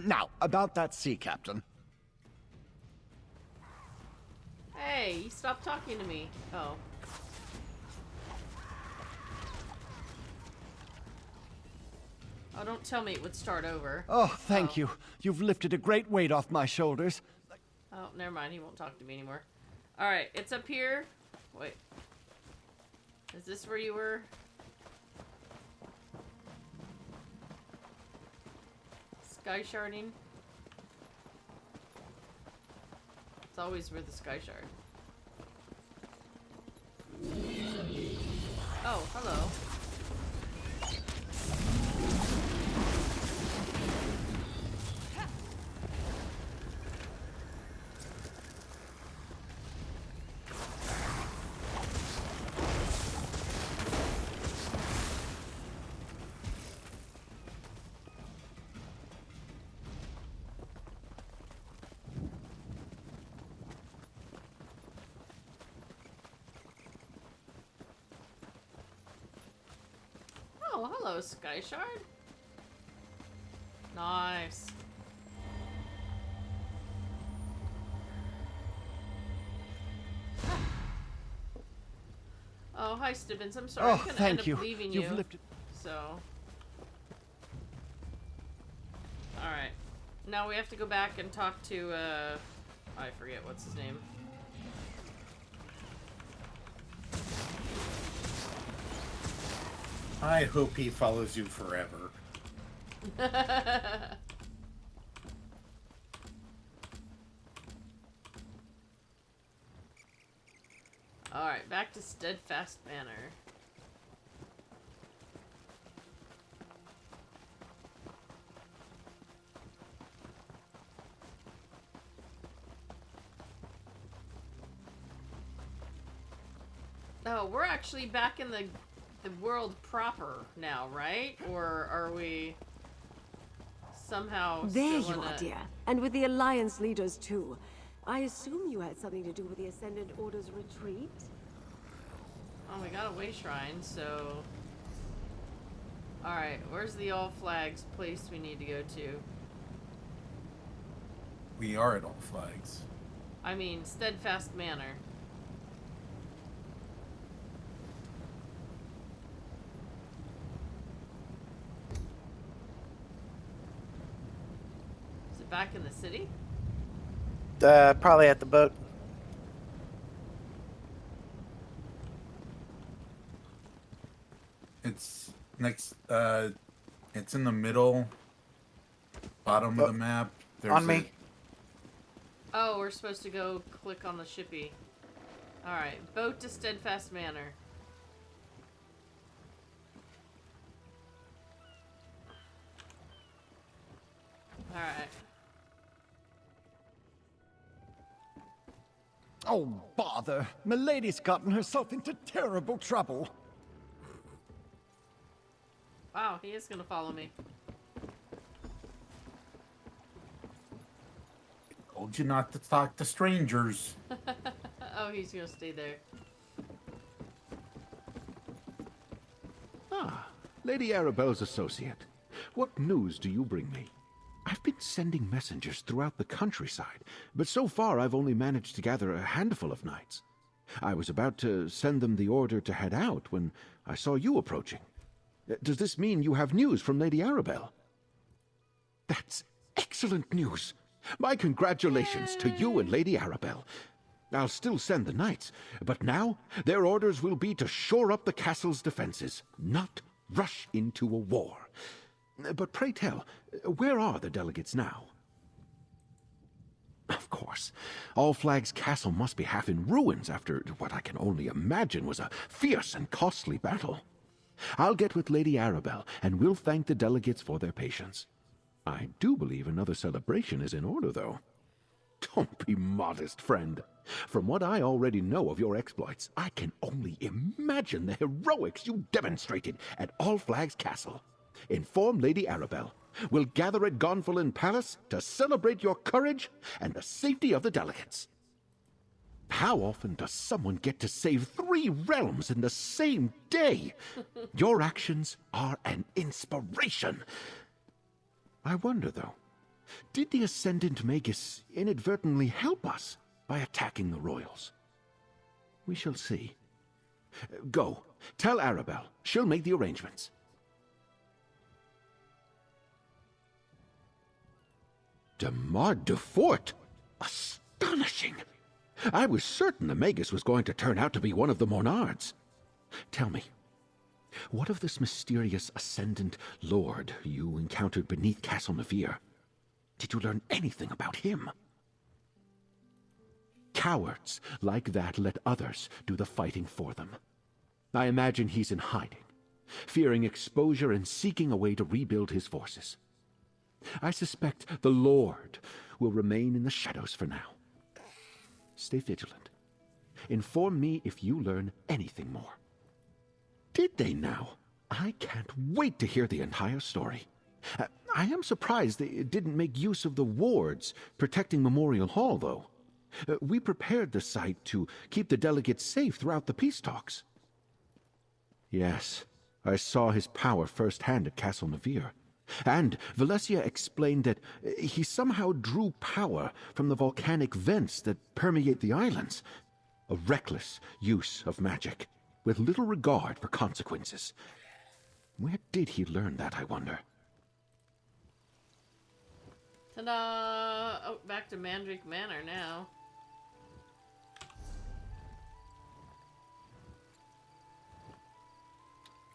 Now, about that sea captain. Hey, you stopped talking to me. Oh. Oh, don't tell me it would start over. Oh, thank you. You've lifted a great weight off my shoulders. Oh, never mind. He won't talk to me anymore. Alright, it's up here. Wait. Is this where you were? Sky sharding? It's always where the sky shard. Oh, hello. hello, Sky Shard. Nice. Oh, hi, Stibbins. I'm sorry. I'm gonna end up leaving you. So. Alright. Now we have to go back and talk to, I forget what's his name. I hope he follows you forever. Alright, back to Steadfast Manor. Oh, we're actually back in the world proper now, right? Or are we somehow there still you in are, a... dear. And with the Alliance leaders, too. I assume you had something to do with the Ascendant Order's retreat? Oh, we got a way shrine, so... Alright, where's the All Flags place we need to go to? We are at All Flags. I mean, Steadfast Manor. Is it back in the city? Probably at the boat. It's next, it's in the middle, bottom of the map. There's on me. Oh, we're supposed to go click on the shippy. Alright, boat to Steadfast Manor. Alright. Oh, bother. Milady's gotten herself into terrible trouble. Wow, he is gonna follow me. Told you not to talk to strangers. Oh, he's gonna stay there. Ah, Lady Arabelle's associate. What news do you bring me? I've been sending messengers throughout the countryside, but so far I've only managed to gather a handful of knights. I was about to send them the order to head out when I saw you approaching. Does this mean you have news from Lady Arabelle? That's excellent news. My congratulations to you and Lady Arabelle. I'll still send the knights, but now their orders will be to shore up the castle's defenses, not rush into a war. But pray tell, where are the delegates now? Of course, All Flags Castle must be half in ruins after what I can only imagine was a fierce and costly battle. I'll get with Lady Arabelle, and we'll thank the delegates for their patience. I do believe another celebration is in order, though. Don't be modest, friend. From what I already know of your exploits, I can only imagine the heroics you demonstrated at All Flags Castle. Inform Lady Arabelle. We'll gather at Gonfalon Palace to celebrate your courage and the safety of the delegates. How often does someone get to save 3 realms in the same day? Your actions are an inspiration. I wonder, though, did the Ascendant Magus inadvertently help us by attacking the royals? We shall see. Go, tell Arabelle. She'll make the arrangements. Demar de Fort? Astonishing! I was certain the Magus was going to turn out to be one of the Monards. Tell me, what of this mysterious Ascendant Lord you encountered beneath Castle Navir? Did you learn anything about him? Cowards like that let others do the fighting for them. I imagine he's in hiding, fearing exposure and seeking a way to rebuild his forces. I suspect the Lord will remain in the shadows for now. Stay vigilant. Inform me if you learn anything more. Did they now? I can't wait to hear the entire story. I am surprised they didn't make use of the wards protecting Memorial Hall, though. We prepared the site to keep the delegates safe throughout the peace talks. Yes, I saw his power firsthand at Castle Navir. And Valencia explained that he somehow drew power from the volcanic vents that permeate the islands. A reckless use of magic, with little regard for consequences. Where did he learn that, I wonder? Ta-da! Oh, back to Mandrake Manor now.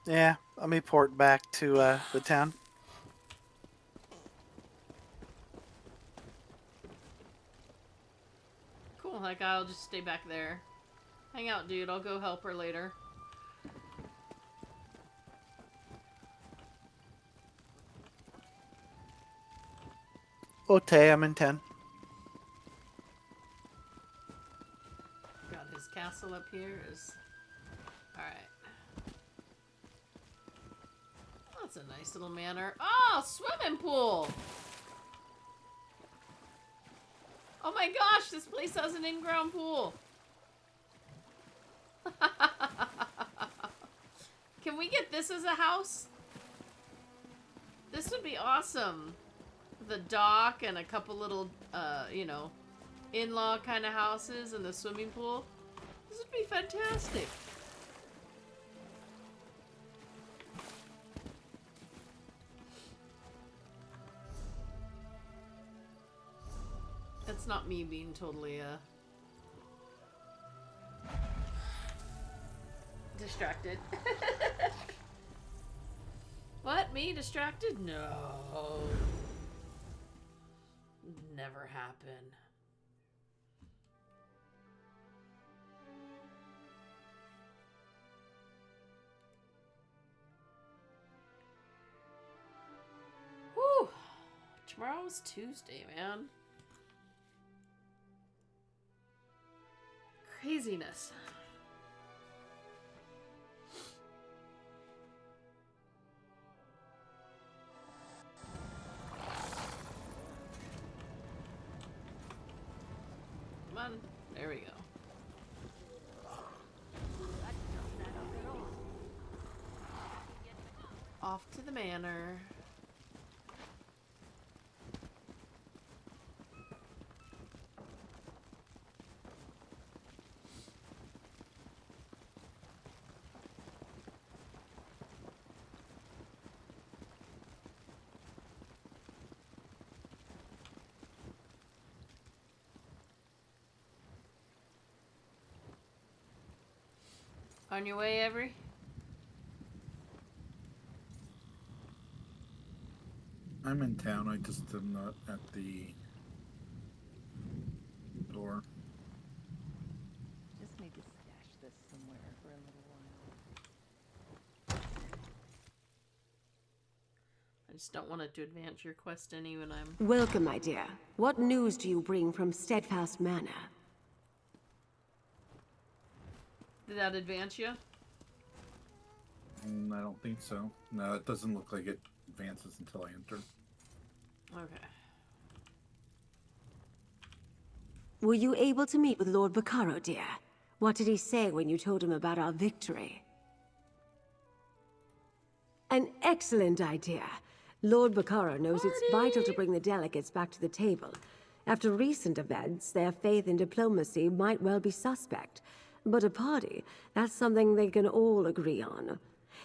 Yeah, let me port back to the town. Cool, like I'll just stay back there. Hang out, dude. I'll go help her later. Okay, I'm in 10. Got his castle up here. Alright. That's a nice little manor. Oh, swimming pool! Oh my gosh, this place has an in-ground pool. Can we get this as a house? This would be awesome. The dock and a couple little, you know, in-law kind of houses and the swimming pool. This would be fantastic. That's not me being totally, distracted. What? Me distracted? No. Never happen. Whew. Tomorrow's Tuesday, man. Craziness. Come on. There we go. Off to the manor. On your way, Every? I'm in town. I just am not at the door. Just need to stash this somewhere for a little while. I just don't want it to advance your quest any when I'm... Welcome, my dear. What news do you bring from Steadfast Manor? Did that advance you? I don't think so. No, it doesn't look like it advances until I enter. Okay. Were you able to meet with Lord Baccaro, dear? What did he say when you told him about our victory? An excellent idea. Lord Baccaro knows it's vital to bring the delegates back to the table. After recent events, their faith in diplomacy might well be suspect. But a party, that's something they can all agree on.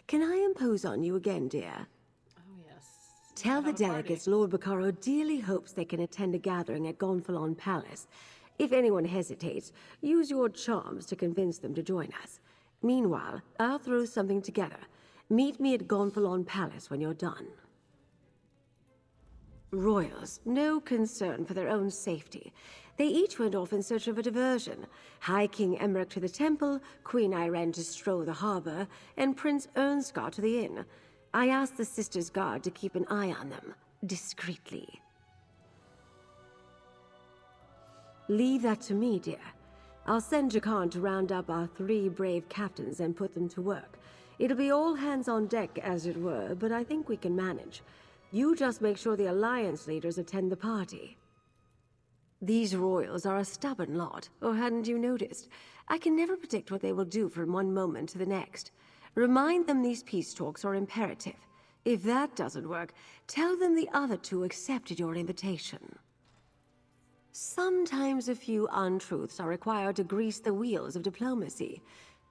Can I impose on you again, dear? Oh, yes. Tell the delegates Lord Baccaro dearly hopes they can attend a gathering at Gonfalon Palace. If anyone hesitates, use your charms to convince them to join us. Meanwhile, I'll throw something together. Meet me at Gonfalon Palace when you're done. Royals, no concern for their own safety. They each went off in search of a diversion. High King Emmerich to the temple, Queen Irene to stroll the harbor, and Prince Ernskar to the inn. I asked the Sisters' Guard to keep an eye on them, discreetly. Leave that to me, dear. I'll send Jakan to round up our 3 brave captains and put them to work. It'll be all hands on deck, as it were, but I think we can manage. You just make sure the Alliance leaders attend the party. These royals are a stubborn lot, or hadn't you noticed? I can never predict what they will do from one moment to the next. Remind them these peace talks are imperative. If that doesn't work, tell them the other two accepted your invitation. Sometimes a few untruths are required to grease the wheels of diplomacy.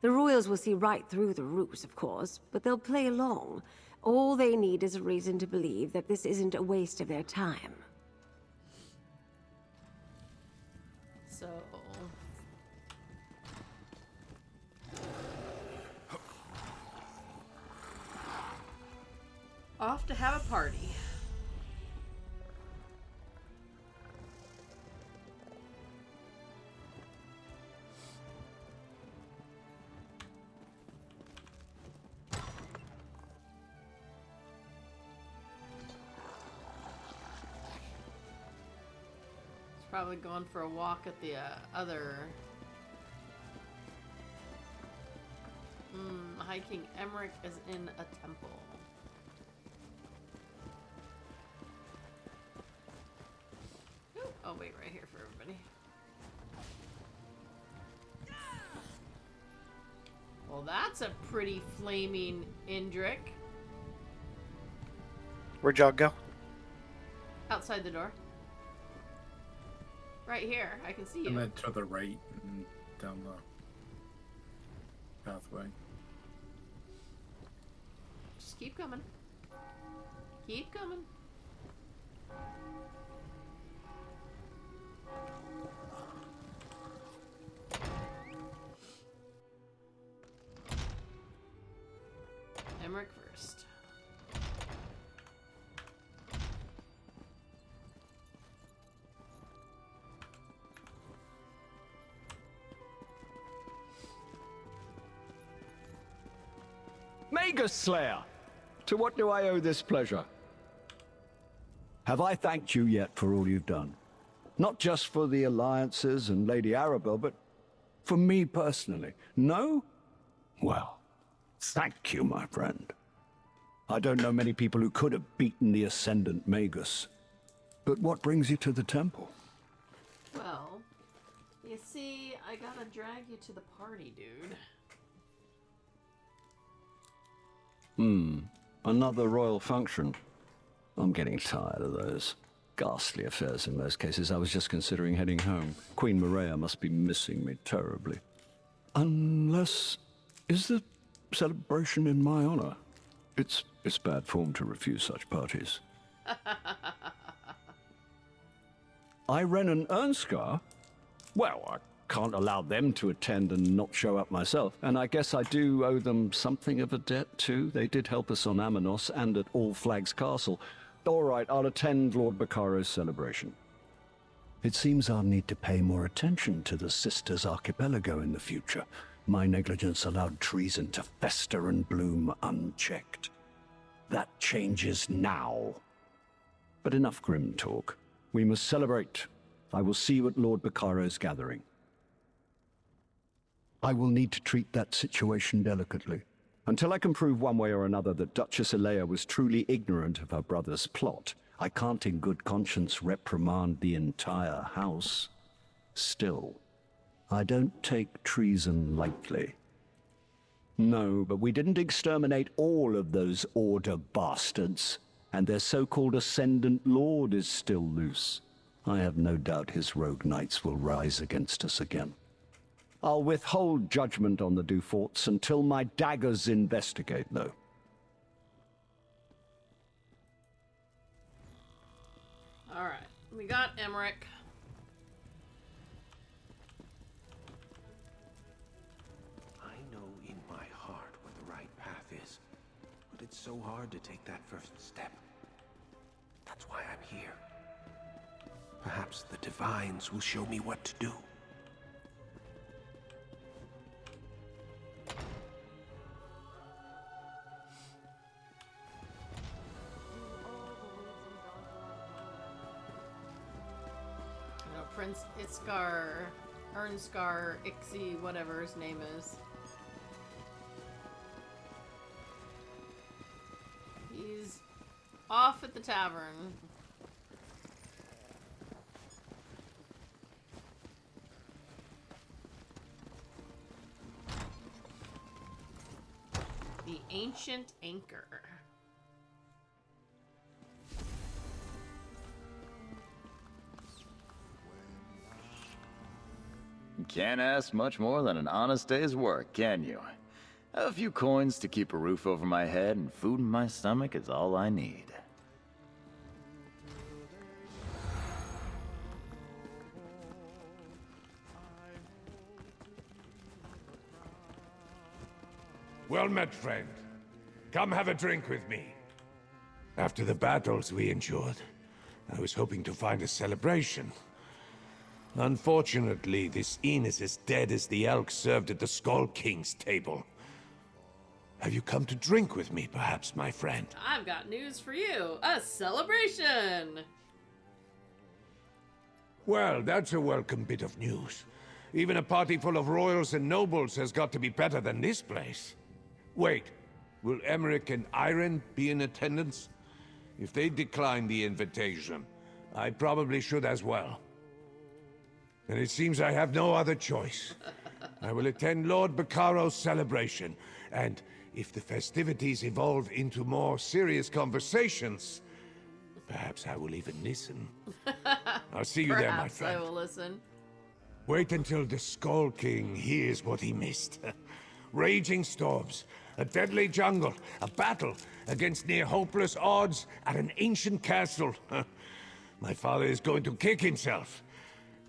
The royals will see right through the ruse, of course, but they'll play along. All they need is a reason to believe that this isn't a waste of their time. So... off to have a party. Probably going for a walk at the other... High King Emmerich is in a temple. Ooh, I'll wait right here for everybody. Well, that's a pretty flaming Indrik. Where'd y'all go? Outside the door. Right here, I can see you. And then to the right and down the pathway. Just keep coming. Keep coming. Emmerich first. Magus Slayer! To what do I owe this pleasure? Have I thanked you yet for all you've done? Not just for the alliances and Lady Arabelle, but for me personally. No? Well, thank you, my friend. I don't know many people who could have beaten the Ascendant Magus. But what brings you to the temple? Well, you see, I gotta drag you to the party, dude. Another royal function. I'm getting tired of those ghastly affairs in most cases. I was just considering heading home. Queen Maria must be missing me terribly. Unless... is the celebration in my honor? It's bad form to refuse such parties. Irene and Ernskar? Well, I can't allow them to attend and not show up myself. And I guess I do owe them something of a debt, too. They did help us on Amanos and at All Flags Castle. All right, I'll attend Lord Baccaro's celebration. It seems I'll need to pay more attention to the Sisters Archipelago in the future. My negligence allowed treason to fester and bloom unchecked. That changes now. But enough grim talk. We must celebrate. I will see you at Lord Baccaro's gathering. I will need to treat that situation delicately. Until I can prove one way or another that Duchess Elea was truly ignorant of her brother's plot, I can't in good conscience reprimand the entire house. Still, I don't take treason lightly. No, but we didn't exterminate all of those Order bastards, and their so-called Ascendant Lord is still loose. I have no doubt his rogue knights will rise against us again. I'll withhold judgment on the Duforts until my daggers investigate, though. Alright, we got Emmerich. I know in my heart what the right path is, but it's so hard to take that first step. That's why I'm here. Perhaps the Divines will show me what to do. Prince Ernskar, Ixie, whatever his name is. He's off at the tavern. ancient anchor. Can't ask much more than an honest day's work, can you? A few coins to keep a roof over my head and food in my stomach is all I need. Well met, friend. Come have a drink with me. After the battles we endured, I was hoping to find a celebration. Unfortunately, this inn is as dead as the elk served at the Skull King's table. Have you come to drink with me, perhaps, my friend? I've got news for you. A celebration! Well, that's a welcome bit of news. Even a party full of royals and nobles has got to be better than this place. Wait, will Emmerich and Irene be in attendance? If they decline the invitation, I probably should as well. And it seems I have no other choice. I will attend Lord Baccaro's celebration, and if the festivities evolve into more serious conversations, perhaps I will even listen. I'll see you there, my friend. I will listen. Wait until the Skull King hears what he missed. Raging storms, a deadly jungle, a battle against near hopeless odds at an ancient castle. My father is going to kick himself.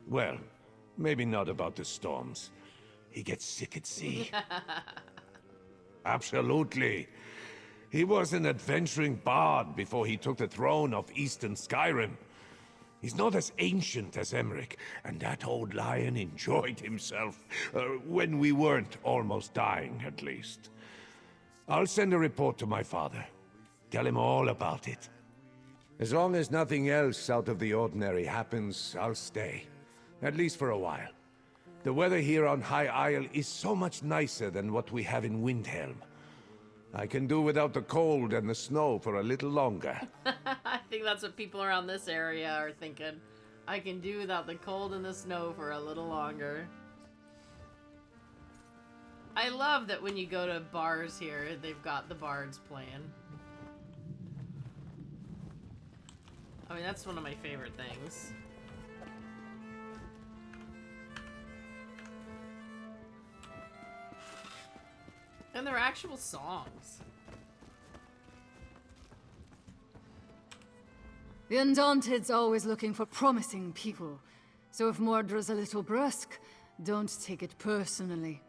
Well, maybe not about the storms. He gets sick at sea. Absolutely. He was an adventuring bard before he took the throne of Eastern Skyrim. He's not as ancient as Emmerich, and that old lion enjoyed himself. When we weren't almost dying, at least. I'll send a report to my father. Tell him all about it. As long as nothing else out of the ordinary happens, I'll stay. At least for a while. The weather here on High Isle is so much nicer than what we have in Windhelm. I can do without the cold and the snow for a little longer. I think that's what people around this area are thinking. I can do without the cold and the snow for a little longer. I love that when you go to bars here, they've got the bards playing. I mean, that's one of my favorite things. And they're actual songs. The Undaunted's always looking for promising people. So if Mordra's a little brusque, don't take it personally.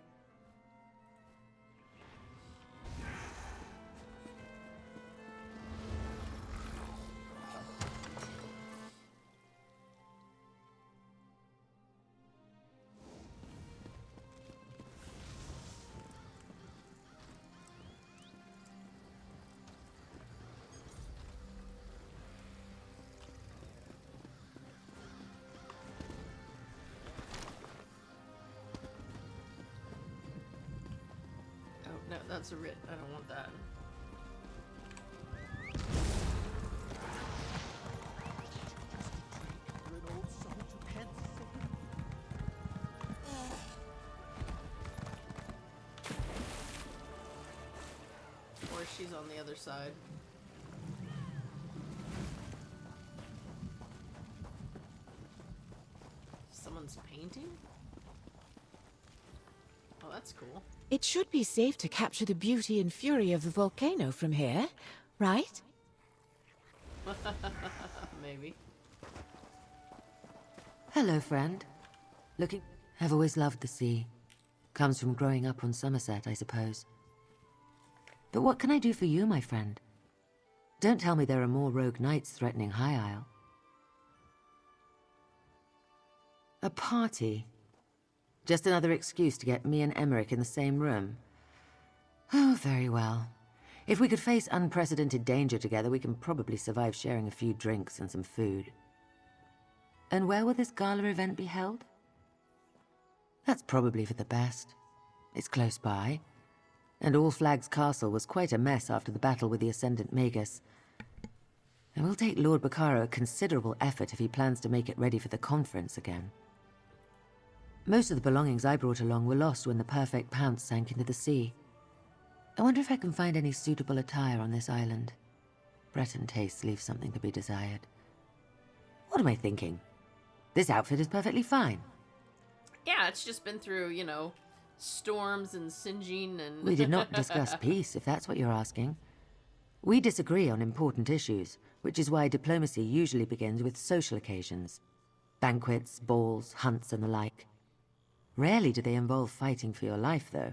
No, that's a writ. I don't want that. Or she's on the other side. Someone's painting? Oh, that's cool. It should be safe to capture the beauty and fury of the volcano from here, right? Maybe. Hello, friend. I've always loved the sea. Comes from growing up on Somerset, I suppose. But what can I do for you, my friend? Don't tell me there are more rogue knights threatening High Isle. A party? Just another excuse to get me and Emmerich in the same room. Oh, very well. If we could face unprecedented danger together, we can probably survive sharing a few drinks and some food. And where will this gala event be held? That's probably for the best. It's close by. And All Flags Castle was quite a mess after the battle with the Ascendant Magus. It will take Lord Baccaro a considerable effort if he plans to make it ready for the conference again. Most of the belongings I brought along were lost when the Perfect Pounce sank into the sea. I wonder if I can find any suitable attire on this island. Breton tastes leave something to be desired. What am I thinking? This outfit is perfectly fine. Yeah, it's just been through, you know, storms and singeing and... We did not discuss peace, if that's what you're asking. We disagree on important issues, which is why diplomacy usually begins with social occasions. Banquets, balls, hunts, and the like. Rarely do they involve fighting for your life, though.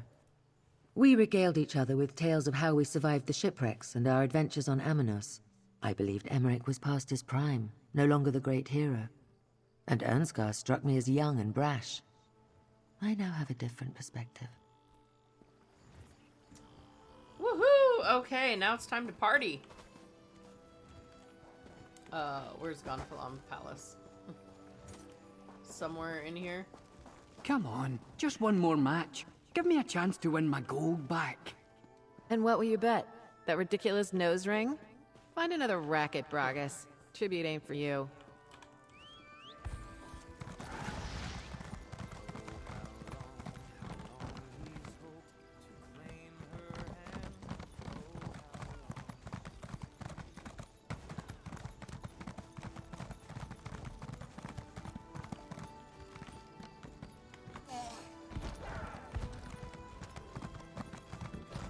We regaled each other with tales of how we survived the shipwrecks and our adventures on Amanos. I believed Emmerich was past his prime, no longer the great hero. And Ernskar struck me as young and brash. I now have a different perspective. Woohoo! Okay, now it's time to party. Where's Gonfalon Palace? Somewhere in here. Come on, just one more match. Give me a chance to win my gold back. And what will you bet? That ridiculous nose ring? Find another racket, Bragus. Tribute ain't for you.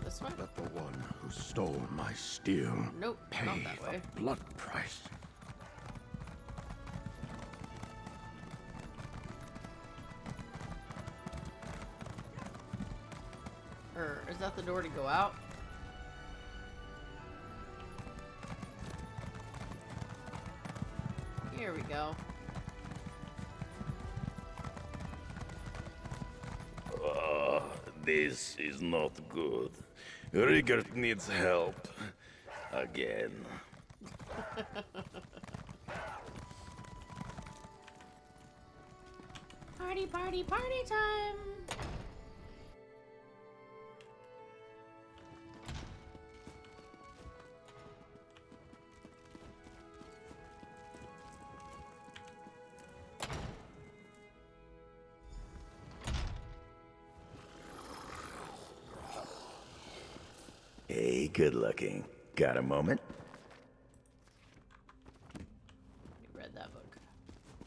This one? Let the one who stole my steel Nope, pay not that way. the blood price. Or is that the door to go out? Here we go. This is not good. Rigert needs help. Again. Party, party, party time! Hey, good looking. Got a moment? You read that book.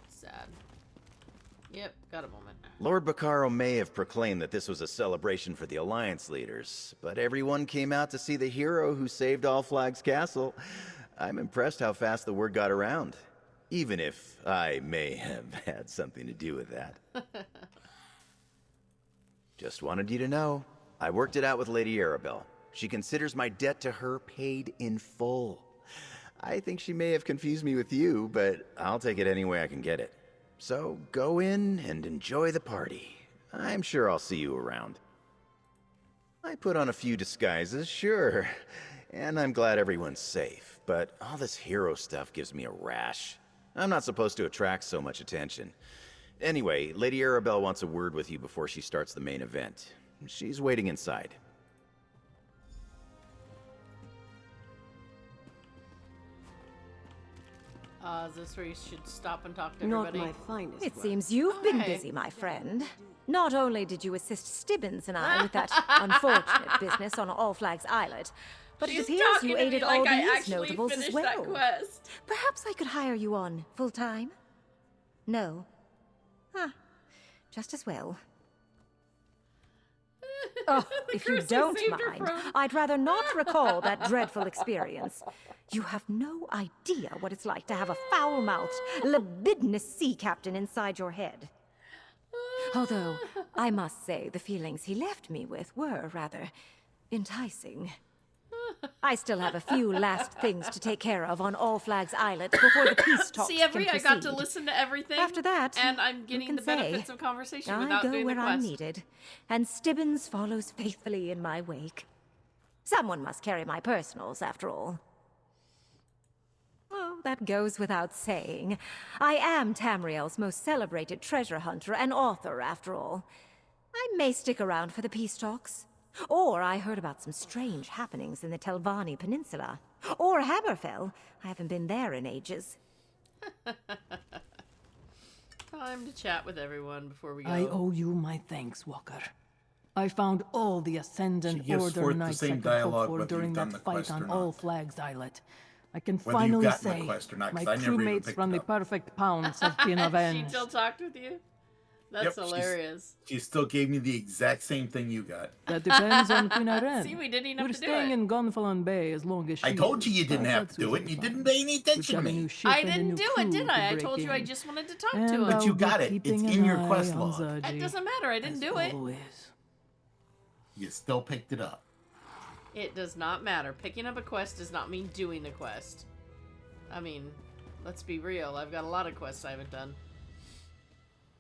Sad. Yep, got a moment. Lord Baccaro may have proclaimed that this was a celebration for the Alliance leaders, but everyone came out to see the hero who saved All Flags Castle. I'm impressed how fast the word got around, even if I may have had something to do with that. Just wanted you to know, I worked it out with Lady Arabelle. She considers my debt to her paid in full. I think she may have confused me with you, but I'll take it any way I can get it. So go in and enjoy the party. I'm sure I'll see you around. I put on a few disguises, sure, and I'm glad everyone's safe, but all this hero stuff gives me a rash. I'm not supposed to attract so much attention. Anyway, Lady Arabelle wants a word with you before she starts the main event. She's waiting inside. Is this where you should stop and talk to Not everybody? my finest It work. seems you've been Okay. busy, my friend. Not only did you assist Stibbins and I with that unfortunate business on All Flags Islet, but She's it appears talking you to me aided like all I these actually notables as finished well. that quest. Perhaps I could hire you on full-time? No? Ah, just as well. Oh, if you Chrissy don't saved her mind, from- I'd rather not recall that dreadful experience. You have no idea what it's like to have a foul-mouthed, libidinous sea captain inside your head. Although, I must say, the feelings he left me with were rather enticing. I still have a few last things to take care of on All Flags Islet before the peace talks See, Every, can I got to proceed. listen to everything. After that, and I'm who getting can the say? benefits of conversation I without go doing where the I'm quest. needed, and Stibbins follows faithfully in my wake. Someone must carry my personals, after all. Oh, that goes without saying. I am Tamriel's most celebrated treasure hunter and author, after all. I may stick around for the peace talks. Or I heard about some strange happenings in the Telvanni Peninsula. Or Hammerfell. I haven't been there in ages. Time to chat with everyone before we go. I owe you my thanks, Walker. I found all the Ascendant She gives Order forth the knights I same could hope dialogue for whether during you've done that the fight quest on or All not. Flags Islet. I can Whether you've finally gotten the say quest or not, 'cause my I never even crewmates picked from it the up. Perfect Pounds have been She avenged. still talked with you? That's Yep, hilarious. She still gave me the exact same thing you got. That depends on Queen Irene. See, we didn't even We're have to do staying it. in Gonfalon Bay as long as she I told you is, you didn't but have that's to do it, and usually you fine. didn't pay any We've attention got to a me. new ship I and a didn't new do it, crew did to I? I break told you I in. just wanted to talk And to him. But you I'll got be it. It's keeping in an your eye quest on log. It Zaji, doesn't matter. I didn't as do it. always. You still picked it up. It does not matter. Picking up a quest does not mean doing the quest. I mean, let's be real. I've got a lot of quests I haven't done.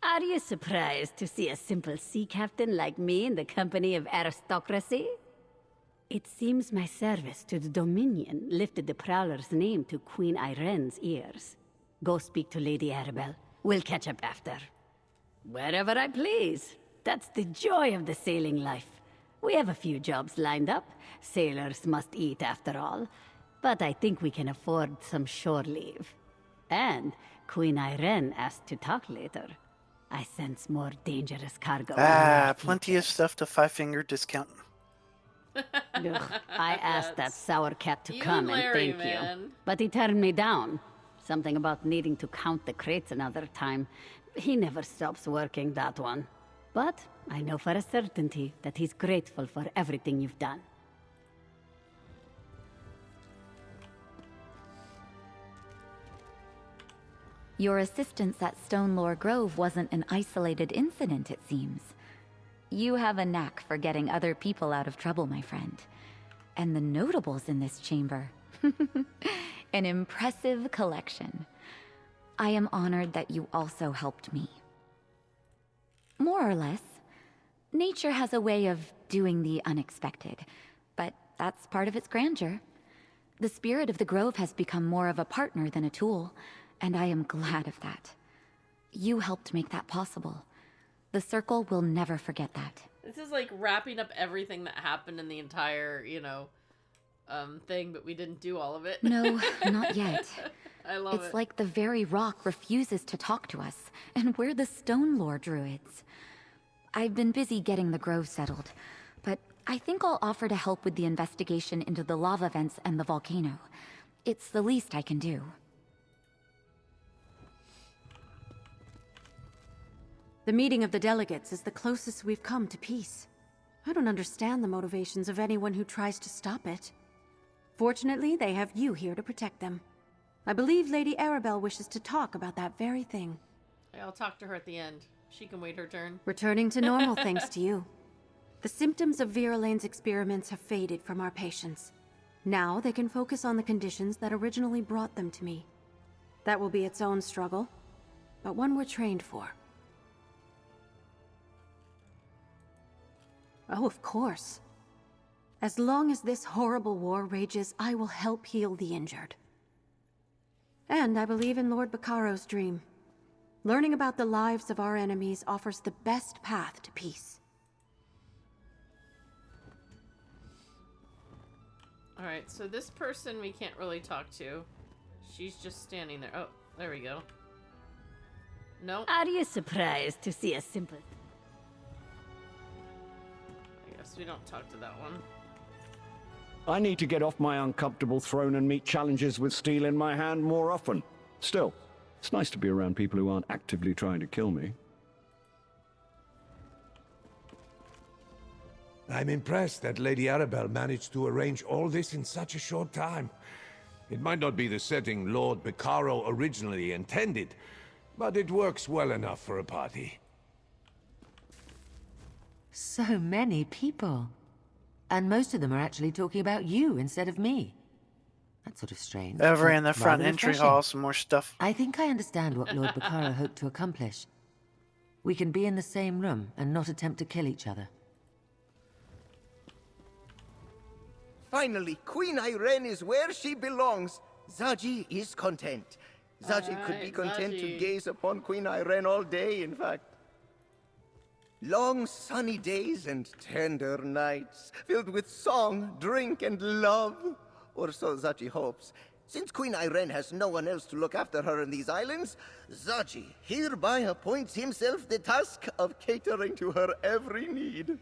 Are you surprised to see a simple sea captain like me in the company of aristocracy? It seems my service to the Dominion lifted the Prowler's name to Queen Irene's ears. Go speak to Lady Arabelle. We'll catch up after. Wherever I please. That's the joy of the sailing life. We have a few jobs lined up. Sailors must eat after all. But I think we can afford some shore leave. And Queen Irene asked to talk later. I sense more dangerous cargo. Plenty of stuff to five-finger discount. Ugh, I asked that sour cat to You come, and Larry, and thank man. you. But he turned me down. Something about needing to count the crates another time. He never stops working, that one. But I know for a certainty that he's grateful for everything you've done. Your assistance at Stonelore Grove wasn't an isolated incident, it seems. You have a knack for getting other people out of trouble, my friend. And the notables in this chamber. An impressive collection. I am honored that you also helped me. More or less. Nature has a way of doing the unexpected, but that's part of its grandeur. The spirit of the Grove has become more of a partner than a tool, and I am glad of that. You helped make that possible. The Circle will never forget that. This is like wrapping up everything that happened in the entire, thing, but we didn't do all of it. No, not yet. I love it. It's like the very rock refuses to talk to us, and we're the Stonelore druids. I've been busy getting the Grove settled, but I think I'll offer to help with the investigation into the lava vents and the volcano. It's the least I can do. The meeting of the delegates is the closest we've come to peace. I don't understand the motivations of anyone who tries to stop it. Fortunately, they have you here to protect them. I believe Lady Arabelle wishes to talk about that very thing. I'll talk to her at the end. She can wait her turn. Returning to normal thanks to you. The symptoms of Vera Lane's experiments have faded from our patients. Now they can focus on the conditions that originally brought them to me. That will be its own struggle, but one we're trained for. Oh, of course. As long as this horrible war rages, I will help heal the injured. And I believe in Lord Baccaro's dream. Learning about the lives of our enemies offers the best path to peace. Alright, so this person we can't really talk to. She's just standing there. Oh, there we go. No. Are you surprised to see a simple... I guess we don't talk to that one. I need to get off my uncomfortable throne and meet challenges with steel in my hand more often. Still, it's nice to be around people who aren't actively trying to kill me. I'm impressed that Lady Arabelle managed to arrange all this in such a short time. It might not be the setting Lord Baccaro originally intended, but it works well enough for a party. So many people. And most of them are actually talking about you instead of me. That's sort of strange. Over in the but front rather entry refreshing. hall, some more stuff. I think I understand what Lord Baccaro hoped to accomplish. We can be in the same room and not attempt to kill each other. Finally, Queen Irene is where she belongs. Zaji is content. Zaji could be content to gaze upon Queen Irene all day, in fact. Long sunny days and tender nights, filled with song, drink, and love. Or so Zaji hopes. Since Queen Irene has no one else to look after her in these islands, Zaji hereby appoints himself the task of catering to her every need.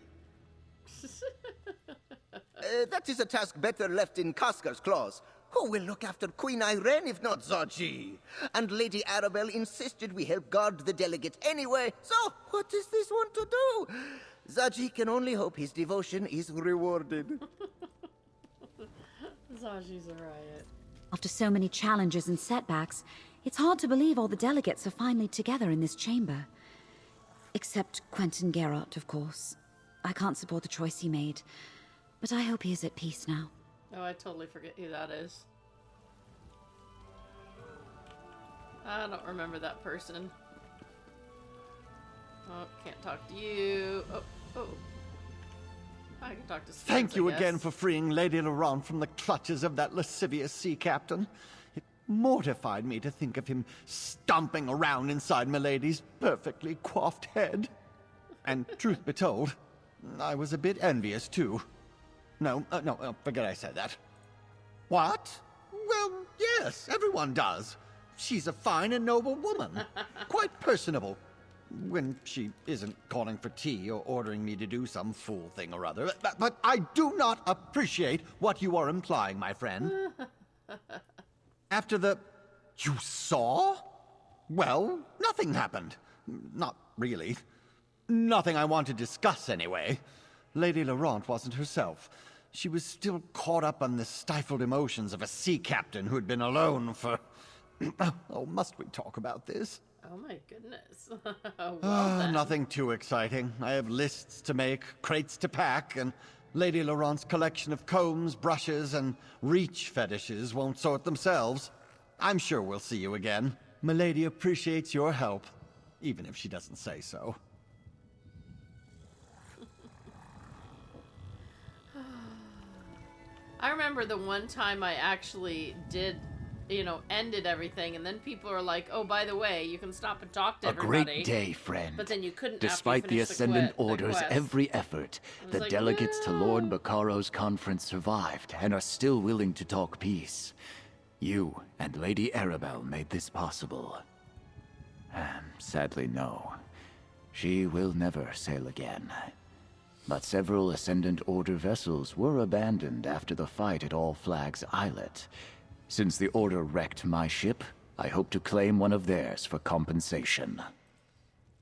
That is a task better left in Cascar's claws. Who will look after Queen Irene if not Zaji? And Lady Arabelle insisted we help guard the delegate anyway, so what does this want to do? Zaji can only hope his devotion is rewarded. Zaji's a riot. After so many challenges and setbacks, it's hard to believe all the delegates are finally together in this chamber. Except Quentin Geralt, of course. I can't support the choice he made, but I hope he is at peace now. Oh, I totally forget who that is. I don't remember that person. Oh, can't talk to you. Oh. I can talk to Spence, Thank you I again guess. for freeing Lady Laurent from the clutches of that lascivious sea captain. It mortified me to think of him stomping around inside Milady's perfectly coiffed head. And truth be told, I was a bit envious too. No, forget I said that. What? Well, yes, everyone does. She's a fine and noble woman. Quite personable. When she isn't calling for tea or ordering me to do some fool thing or other. But I do not appreciate what you are implying, my friend. After the... You saw? Well, nothing happened. Not really. Nothing I want to discuss, anyway. Lady Laurent wasn't herself. She was still caught up on the stifled emotions of a sea captain who had been alone for... Oh, must we talk about this? Oh my goodness. Well, then. Nothing too exciting. I have lists to make, crates to pack, and Lady Laurent's collection of combs, brushes, and reach fetishes won't sort themselves. I'm sure we'll see you again. Milady appreciates your help, even if she doesn't say so. I remember the one time I actually did, ended everything, and then people are like, "Oh, by the way, you can stop and talk to A everybody." great day, friend. But then you couldn't. Despite after you the finished Ascendant the Order's quest. every effort, I was the like, delegates to Lord "No." Baccaro's conference survived and are still willing to talk peace. You and Lady Arabelle made this possible. Sadly, no. She will never sail again. But several Ascendant Order vessels were abandoned after the fight at All Flags Islet. Since the Order wrecked my ship, I hope to claim one of theirs for compensation.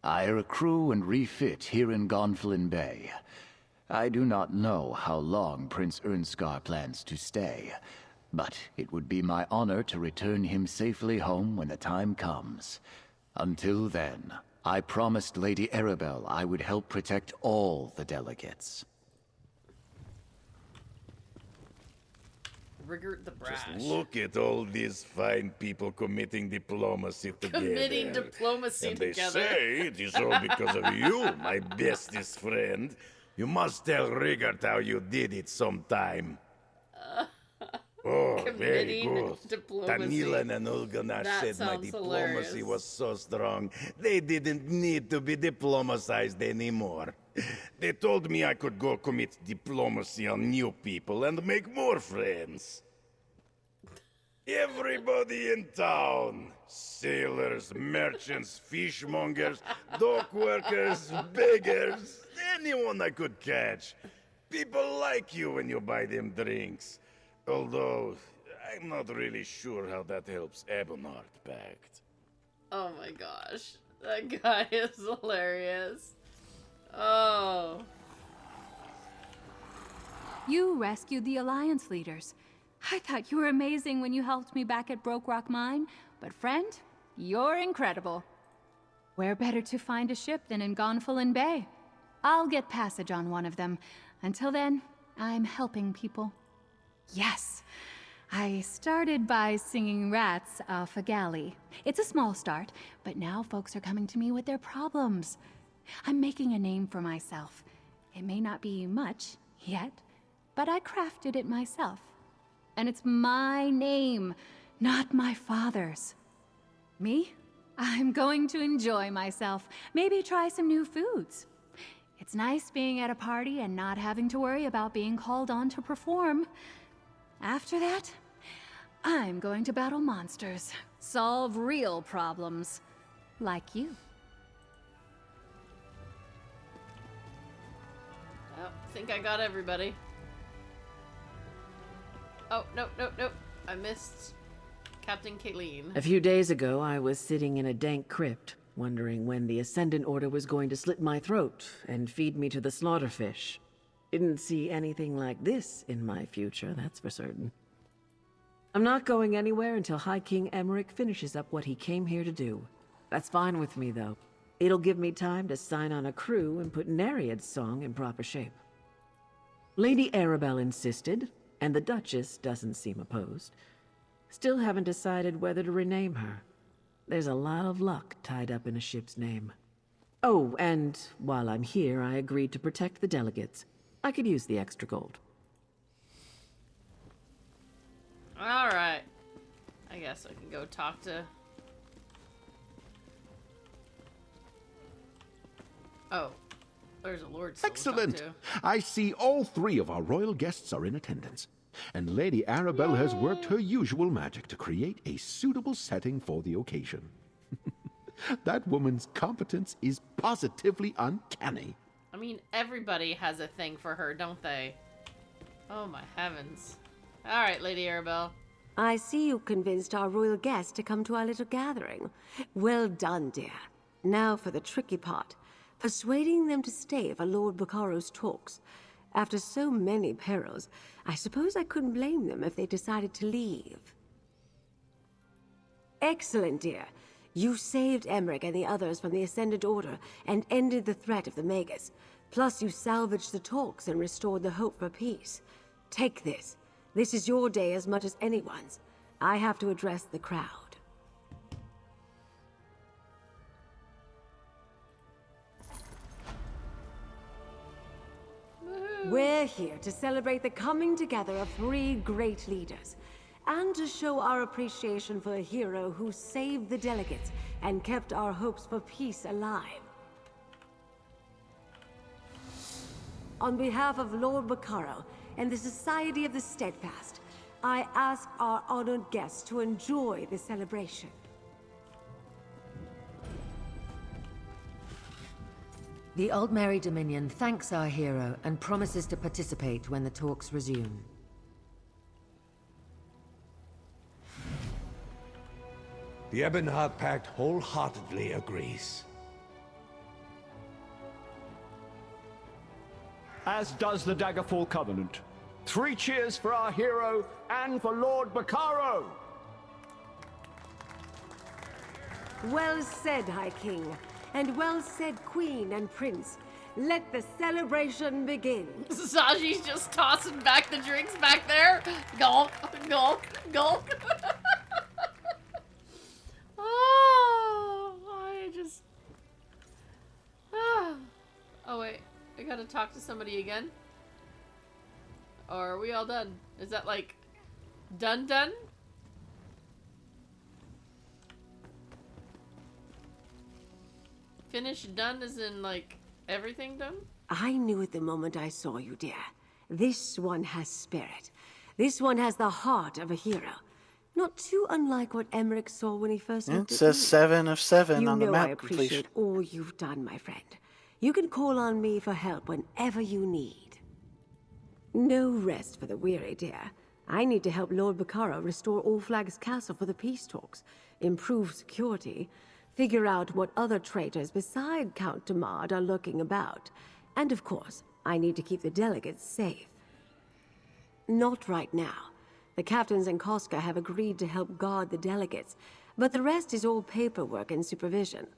I recrew and refit here in Gonfalon Bay. I do not know how long Prince Ernskar plans to stay, but it would be my honor to return him safely home when the time comes. Until then, I promised Lady Arabelle I would help protect all the delegates. Rigert the Brash. Just look at all these fine people committing diplomacy together. Committing diplomacy and together. They say it is all because of you, my bestest friend. You must tell Rigert how you did it sometime. Oh, very Committing good. diplomacy. Tanilan and Ulganar That said my sounds diplomacy hilarious. was so strong, they didn't need to be diplomatized anymore. They told me I could go commit diplomacy on new people and make more friends. Everybody in town. Sailors, merchants, fishmongers, dock workers, beggars, anyone I could catch. People like you when you buy them drinks. Although, I'm not really sure how that helps Ebonheart Pact. Oh my gosh. That guy is hilarious. Oh. You rescued the Alliance leaders. I thought you were amazing when you helped me back at Broke Rock Mine, but friend, you're incredible. Where better to find a ship than in Gonfalon Bay? I'll get passage on one of them. Until then, I'm helping people. Yes, I started by singing rats off a galley. It's a small start, but now folks are coming to me with their problems. I'm making a name for myself. It may not be much yet, but I crafted it myself. And it's my name, not my father's. Me? I'm going to enjoy myself. Maybe try some new foods. It's nice being at a party and not having to worry about being called on to perform. After that, I'm going to battle monsters, solve real problems, like you. Oh, think I got everybody. Oh, no. I missed Captain Kayleen. A few days ago, I was sitting in a dank crypt, wondering when the Ascendant Order was going to slit my throat and feed me to the slaughterfish. Didn't see anything like this in my future, that's for certain. I'm not going anywhere until High King Emmerich finishes up what he came here to do. That's fine with me, though. It'll give me time to sign on a crew and put Nereid's song in proper shape. Lady Arabelle insisted, and the Duchess doesn't seem opposed. Still haven't decided whether to rename her. There's a lot of luck tied up in a ship's name. Oh, and while I'm here, I agreed to protect the delegates. I could use the extra gold. Alright. I guess I can go talk to... Oh. There's a lord still to Excellent! talk to. I see all 3 of our royal guests are in attendance. And Lady Arabelle has worked her usual magic to create a suitable setting for the occasion. That woman's competence is positively uncanny. I mean, everybody has a thing for her, don't they? Oh my heavens. Alright, Lady Arabelle. I see you convinced our royal guest to come to our little gathering. Well done, dear. Now for the tricky part. Persuading them to stay for Lord Baccaro's talks. After so many perils, I suppose I couldn't blame them if they decided to leave. Excellent, dear. You saved Emmerich and the others from the Ascendant Order and ended the threat of the Magus. Plus, you salvaged the talks and restored the hope for peace. Take this. This is your day as much as anyone's. I have to address the crowd. We're here to celebrate the coming together of 3 great leaders, and to show our appreciation for a hero who saved the delegates and kept our hopes for peace alive. On behalf of Lord Baccaro and the Society of the Steadfast, I ask our honored guests to enjoy the celebration. The Aldmeri Dominion thanks our hero and promises to participate when the talks resume. The Ebonheart Pact wholeheartedly agrees. As does the Daggerfall Covenant. 3 cheers for our hero and for Lord Baccaro! Well said, High King. And well said, Queen and Prince. Let the celebration begin. Saji's just tossing back the drinks back there. Gulp, gulp, gulp. Oh, I just... Oh, wait. I gotta talk to somebody again? Or are we all done? Is that like... done? Finished done as in like everything done? I knew it the moment I saw you, dear. This one has spirit. This one has the heart of a hero. Not too unlike what Emmerich saw when he first looked It at says me. 7 of 7 on the You know map I completion. appreciate all you've done, my friend. You can call on me for help whenever you need. No rest for the weary, dear. I need to help Lord Baccaro restore All Flags Castle for the peace talks, improve security, figure out what other traitors beside Count Damard are lurking about. And of course, I need to keep the delegates safe. Not right now. The captains and Koska have agreed to help guard the delegates, but the rest is all paperwork and supervision.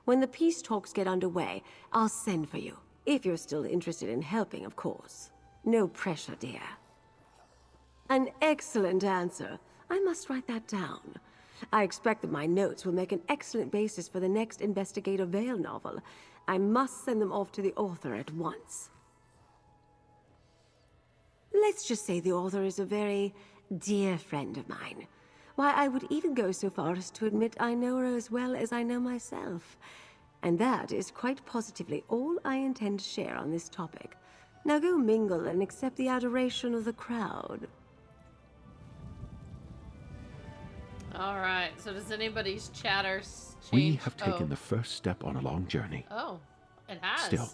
When the peace talks get underway, I'll send for you. If you're still interested in helping, of course. No pressure, dear. An excellent answer. I must write that down. I expect that my notes will make an excellent basis for the next Investigator Vale novel. I must send them off to the author at once. Let's just say the author is a very dear friend of mine. Why, I would even go so far as to admit I know her as well as I know myself. And that is quite positively all I intend to share on this topic. Now go mingle and accept the adoration of the crowd. Alright, so does anybody's chatter change? We have taken the first step on a long journey. Oh, it has. Still,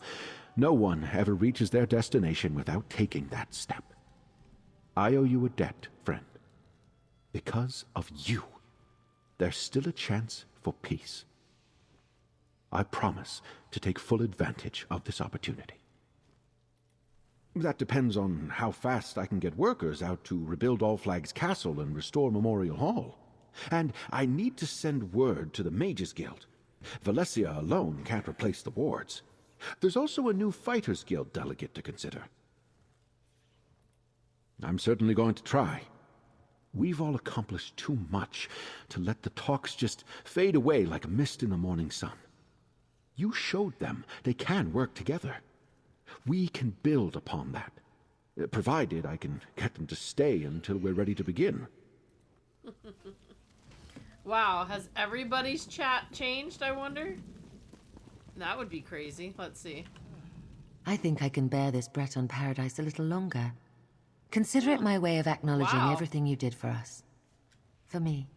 No one ever reaches their destination without taking that step. I owe you a debt, friend. Because of you, there's still a chance for peace. I promise to take full advantage of this opportunity. That depends on how fast I can get workers out to rebuild All Flags Castle and restore Memorial Hall. And I need to send word to the Mages Guild. Valencia alone can't replace the wards. There's also a new Fighters Guild delegate to consider. I'm certainly going to try. We've all accomplished too much to let the talks just fade away like a mist in the morning sun. You showed them they can work together. We can build upon that, provided I can get them to stay until we're ready to begin. Wow, has everybody's chat changed, I wonder? That would be crazy. Let's see. I think I can bear this Breton paradise a little longer. Consider it my way of acknowledging everything you did for us. For me.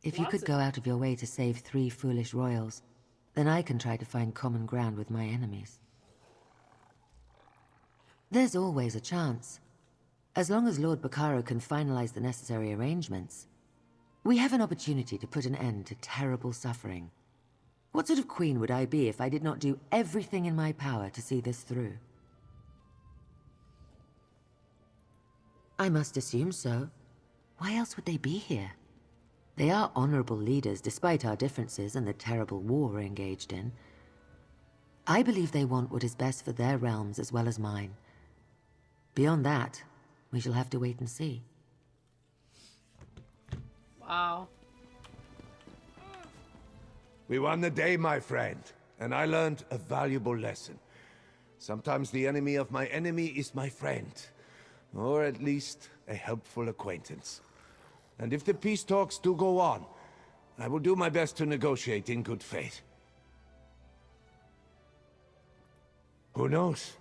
If you could go out of your way to save 3 foolish royals, then I can try to find common ground with my enemies. There's always a chance. As long as Lord Bacaro can finalize the necessary arrangements, we have an opportunity to put an end to terrible suffering. What sort of queen would I be if I did not do everything in my power to see this through? I must assume so. Why else would they be here? They are honorable leaders despite our differences and the terrible war we're engaged in. I believe they want what is best for their realms as well as mine. Beyond that, we shall have to wait and see. Wow. We won the day, my friend, and I learned a valuable lesson. Sometimes the enemy of my enemy is my friend, or at least a helpful acquaintance. And if the peace talks do go on, I will do my best to negotiate in good faith. Who knows?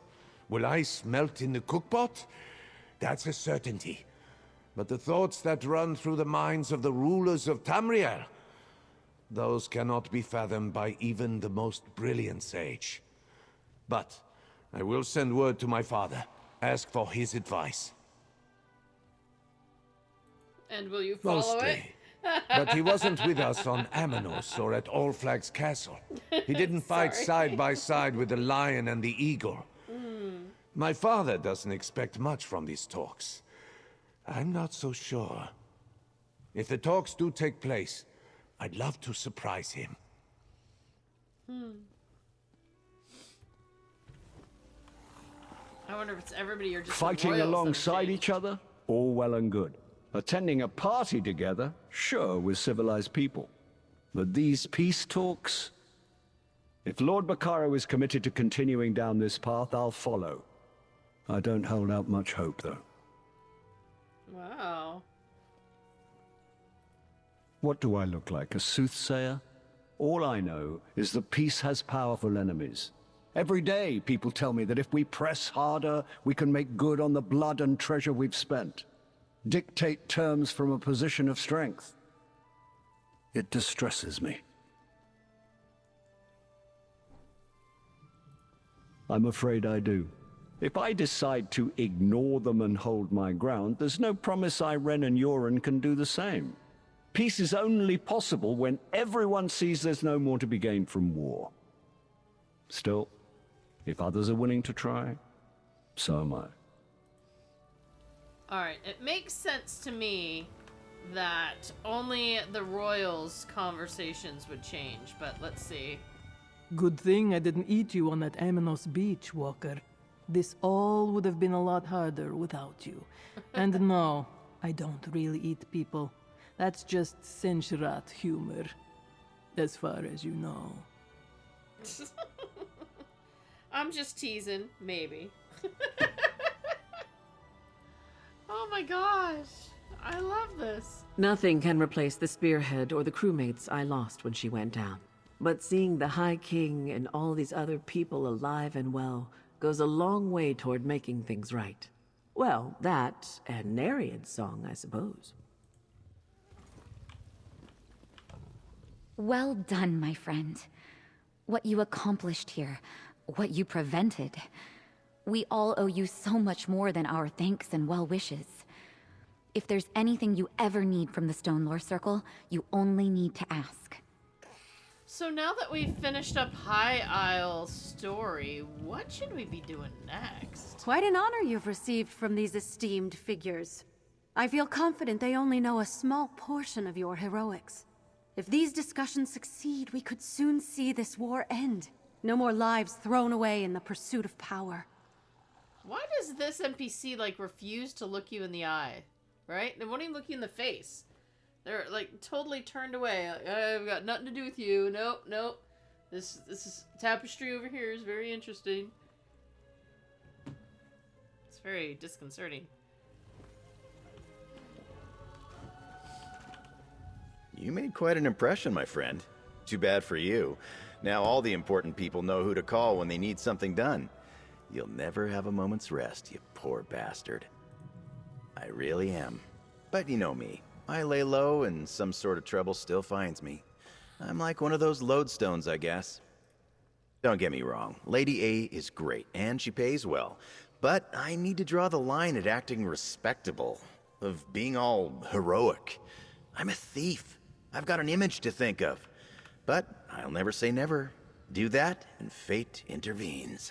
Will ice melt in the cookpot? That's a certainty. But the thoughts that run through the minds of the rulers of Tamriel, those cannot be fathomed by even the most brilliant sage. But I will send word to my father, ask for his advice. And will you follow it? But he wasn't with us on Amanos or at All Flags Castle. He didn't fight side by side with the lion and the eagle. My father doesn't expect much from these talks. I'm not so sure. If the talks do take place, I'd love to surprise him. I wonder if it's everybody or just Fighting the royals alongside each other? All well and good. Attending a party together? Sure, with civilized people. But these peace talks? If Lord Bacaro is committed to continuing down this path, I'll follow. I don't hold out much hope, though. Wow. What do I look like, a soothsayer? All I know is that peace has powerful enemies. Every day, people tell me that if we press harder, we can make good on the blood and treasure we've spent. Dictate terms from a position of strength. It distresses me. I'm afraid I do. If I decide to ignore them and hold my ground, there's no promise Irene and Yoren can do the same. Peace is only possible when everyone sees there's no more to be gained from war. Still, if others are willing to try, so am I. Alright, it makes sense to me that only the royals' conversations would change, but let's see. Good thing I didn't eat you on that Amanos beach, Walker. This all would have been a lot harder without you. And no, I don't really eat people. That's just Senshrat humor. As far as you know. I'm just teasing, maybe. Oh my gosh, I love this. Nothing can replace the spearhead or the crewmates I lost when she went down. But seeing the High King and all these other people alive and well goes a long way toward making things right. Well, that and Narian's song, I suppose. Well done, my friend. What you accomplished here. what you prevented. We all owe you so much more than our thanks and well wishes. If there's anything you ever need from the Stone Lore Circle, you only need to ask. So now that we've finished up High Isle's story, what should we be doing next? Quite an honor you've received from these esteemed figures. I feel confident they only know a small portion of your heroics. If these discussions succeed, we could soon see this war end. No more lives thrown away in the pursuit of power. Why does this NPC, like, refuse to look you in the eye? Right? They won't even look you in the face. They're, like, totally turned away. Like, I've got nothing to do with you. Nope, nope. This is tapestry over here is very interesting. It's very disconcerting. You made quite an impression, my friend. Too bad for you. Now all the important people know who to call when they need something done. You'll never have a moment's rest, you poor bastard. I really am. But you know me. I lay low and some sort of trouble still finds me. I'm like one of those lodestones, I guess. Don't get me wrong. Lady A is great, and she pays well. But I need to draw the line at acting respectable, of being all heroic. I'm a thief. I've got an image to think of. But I'll never say never. Do that, and fate intervenes.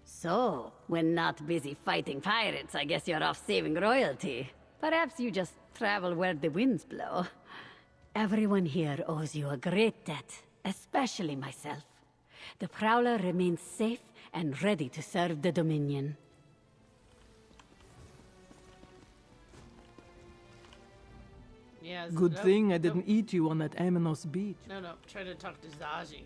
So, when not busy fighting pirates, I guess you're off saving royalty. Perhaps you just travel where the winds blow. Everyone here owes you a great debt, especially myself. The Prowler remains safe and ready to serve the Dominion. Yeah, Good thing I didn't eat you on that Aminos beach. No, try to talk to Zaji.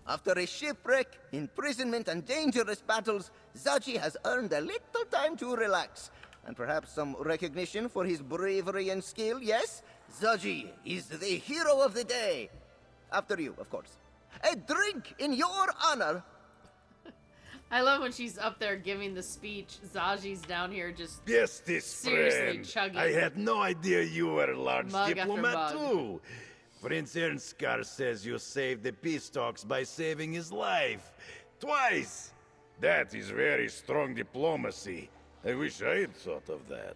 After a shipwreck, imprisonment, and dangerous battles, Zaji has earned a little time to relax. And perhaps some recognition for his bravery and skill, yes? Zaji is the hero of the day. After you, of course. A drink in your honor. I love when she's up there giving the speech. Zaji's down here just Yes, this seriously friend. chugging. I had no idea you were a large Mug after diplomat mug. too. Prince Ernskar says you saved the peace talks by saving his life. Twice! That is very strong diplomacy. I wish I had thought of that.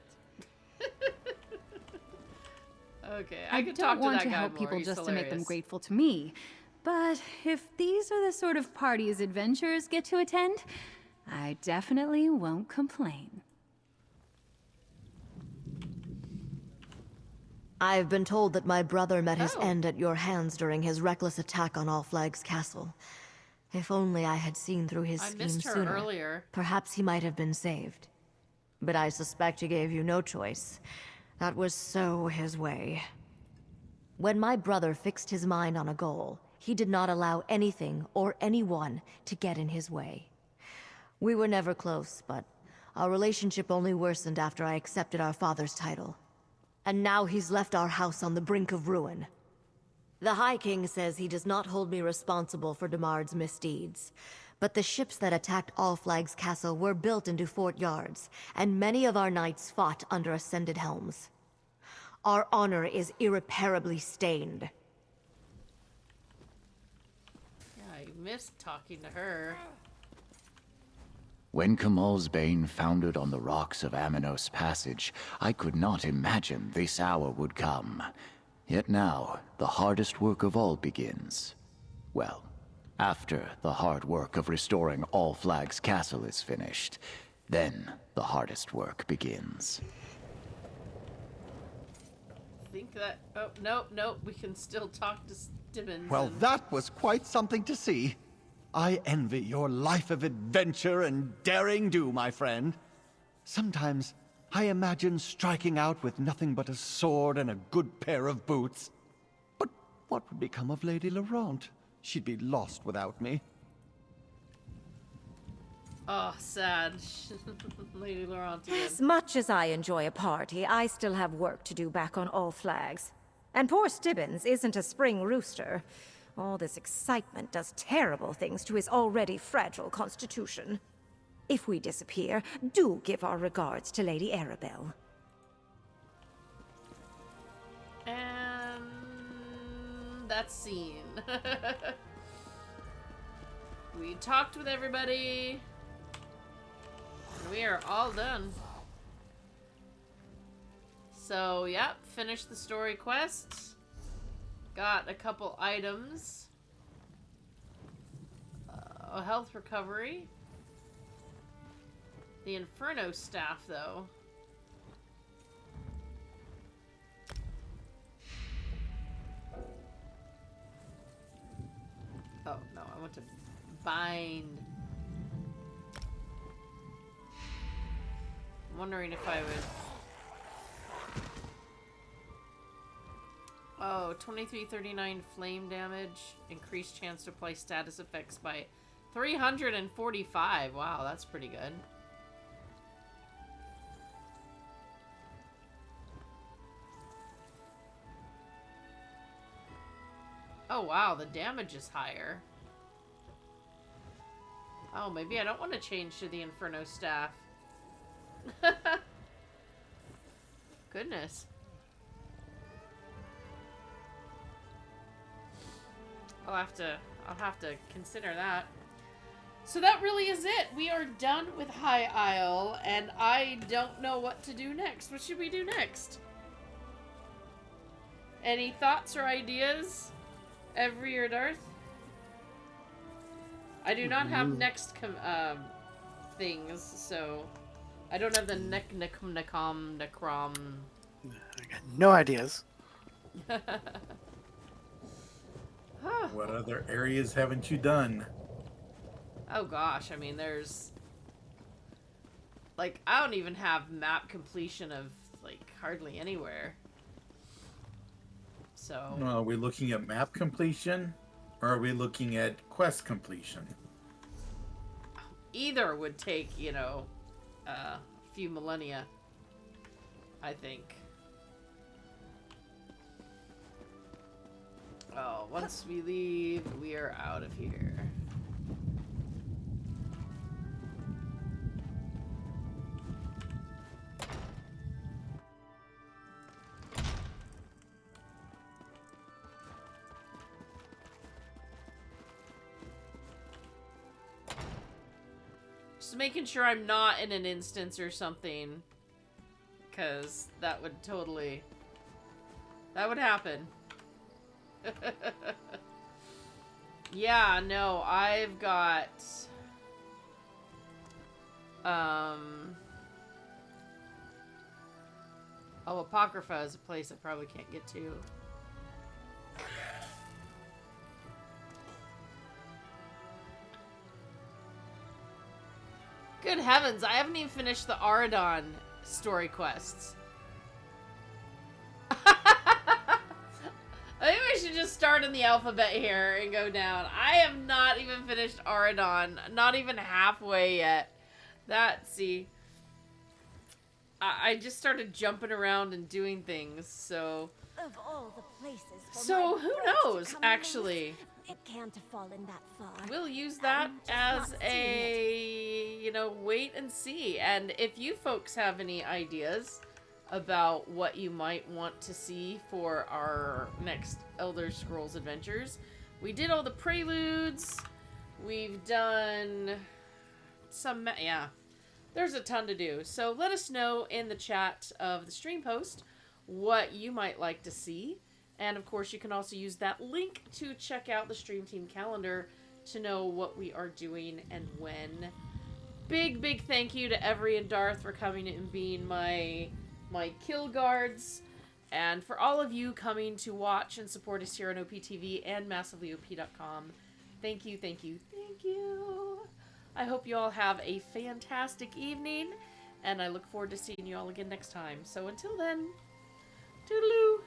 Okay, I could don't talk to want that to guy help more. people He's just to make them hilarious. grateful to me. But if these are the sort of parties adventurers get to attend, I definitely won't complain. I've been told that my brother met his end at your hands during his reckless attack on All Flags Castle. If only I had seen through his I scheme missed her sooner, earlier. perhaps he might have been saved. But I suspect he gave you no choice. That was so his way. When my brother fixed his mind on a goal, he did not allow anything or anyone to get in his way. We were never close, but our relationship only worsened after I accepted our father's title. And now he's left our house on the brink of ruin. The High King says he does not hold me responsible for Demard's misdeeds. But the ships that attacked All Flags Castle were built into fort yards, and many of our knights fought under ascended helms. Our honor is irreparably stained. Yeah, I missed talking to her. When Kamal's Bane foundered on the rocks of Aminos Passage, I could not imagine this hour would come. Yet now, the hardest work of all begins. Well, after the hard work of restoring All Flags Castle is finished, then the hardest work begins. Think that... Oh, no, we can still talk to Stibbins. Well, that was quite something to see. I envy your life of adventure and daring do, my friend. Sometimes I imagine striking out with nothing but a sword and a good pair of boots. But what would become of Lady Laurent? She'd be lost without me. Oh, sad. Lady Laurent again. As much as I enjoy a party, I still have work to do back on All Flags. And poor Stibbins isn't a spring rooster. All this excitement does terrible things to his already fragile constitution. If we disappear, do give our regards to Lady Arabelle. And that scene. We talked with everybody. We are all done. So, yep, finished the story quests. Got a couple items. A health recovery. The Inferno staff, though. Oh, no, I want to bind. I'm wondering if I would... Oh, 2339 flame damage. Increased chance to apply status effects by 345. Wow, that's pretty good. Oh, wow, the damage is higher. Oh, maybe I don't want to change to the Inferno staff. Goodness. I'll have to consider that. So that really is it. We are done with High Isle, and I don't know what to do next. What should we do next? Any thoughts or ideas? Every or Darth? I do not have next things, so I don't have the necrom. I got no ideas. What other areas haven't you done? Oh gosh, I mean, there's... Like, I don't even have map completion of, like, hardly anywhere. So... Are we looking at map completion? Or are we looking at quest completion? Either would take, you know, a few millennia, I think. Oh, once we leave, we are out of here. Just making sure I'm not in an instance or something. Because that would totally... That would happen. Yeah, no, I've got... Oh, Apocrypha is a place I probably can't get to. Good heavens, I haven't even finished the Aradon story quests. I think we should just start in the alphabet here and go down. I have not even finished Aradon. Not even halfway yet. See. I just started jumping around and doing things, so... Of all the places for So, my who bird to knows, come actually? loose, it can't have fallen that far. We'll use that as a, you know, wait and see. And if you folks have any ideas about what you might want to see for our next Elder Scrolls adventures, we did all the preludes. We've done some, yeah, there's a ton to do. So let us know in the chat of the stream post what you might like to see. And of course, you can also use that link to check out the Stream Team calendar to know what we are doing and when. Big thank you to Every and Darth for coming and being my kill guards. And for all of you coming to watch and support us here on OPTV and MassivelyOP.com. Thank you. I hope you all have a fantastic evening. And I look forward to seeing you all again next time. So until then, toodaloo!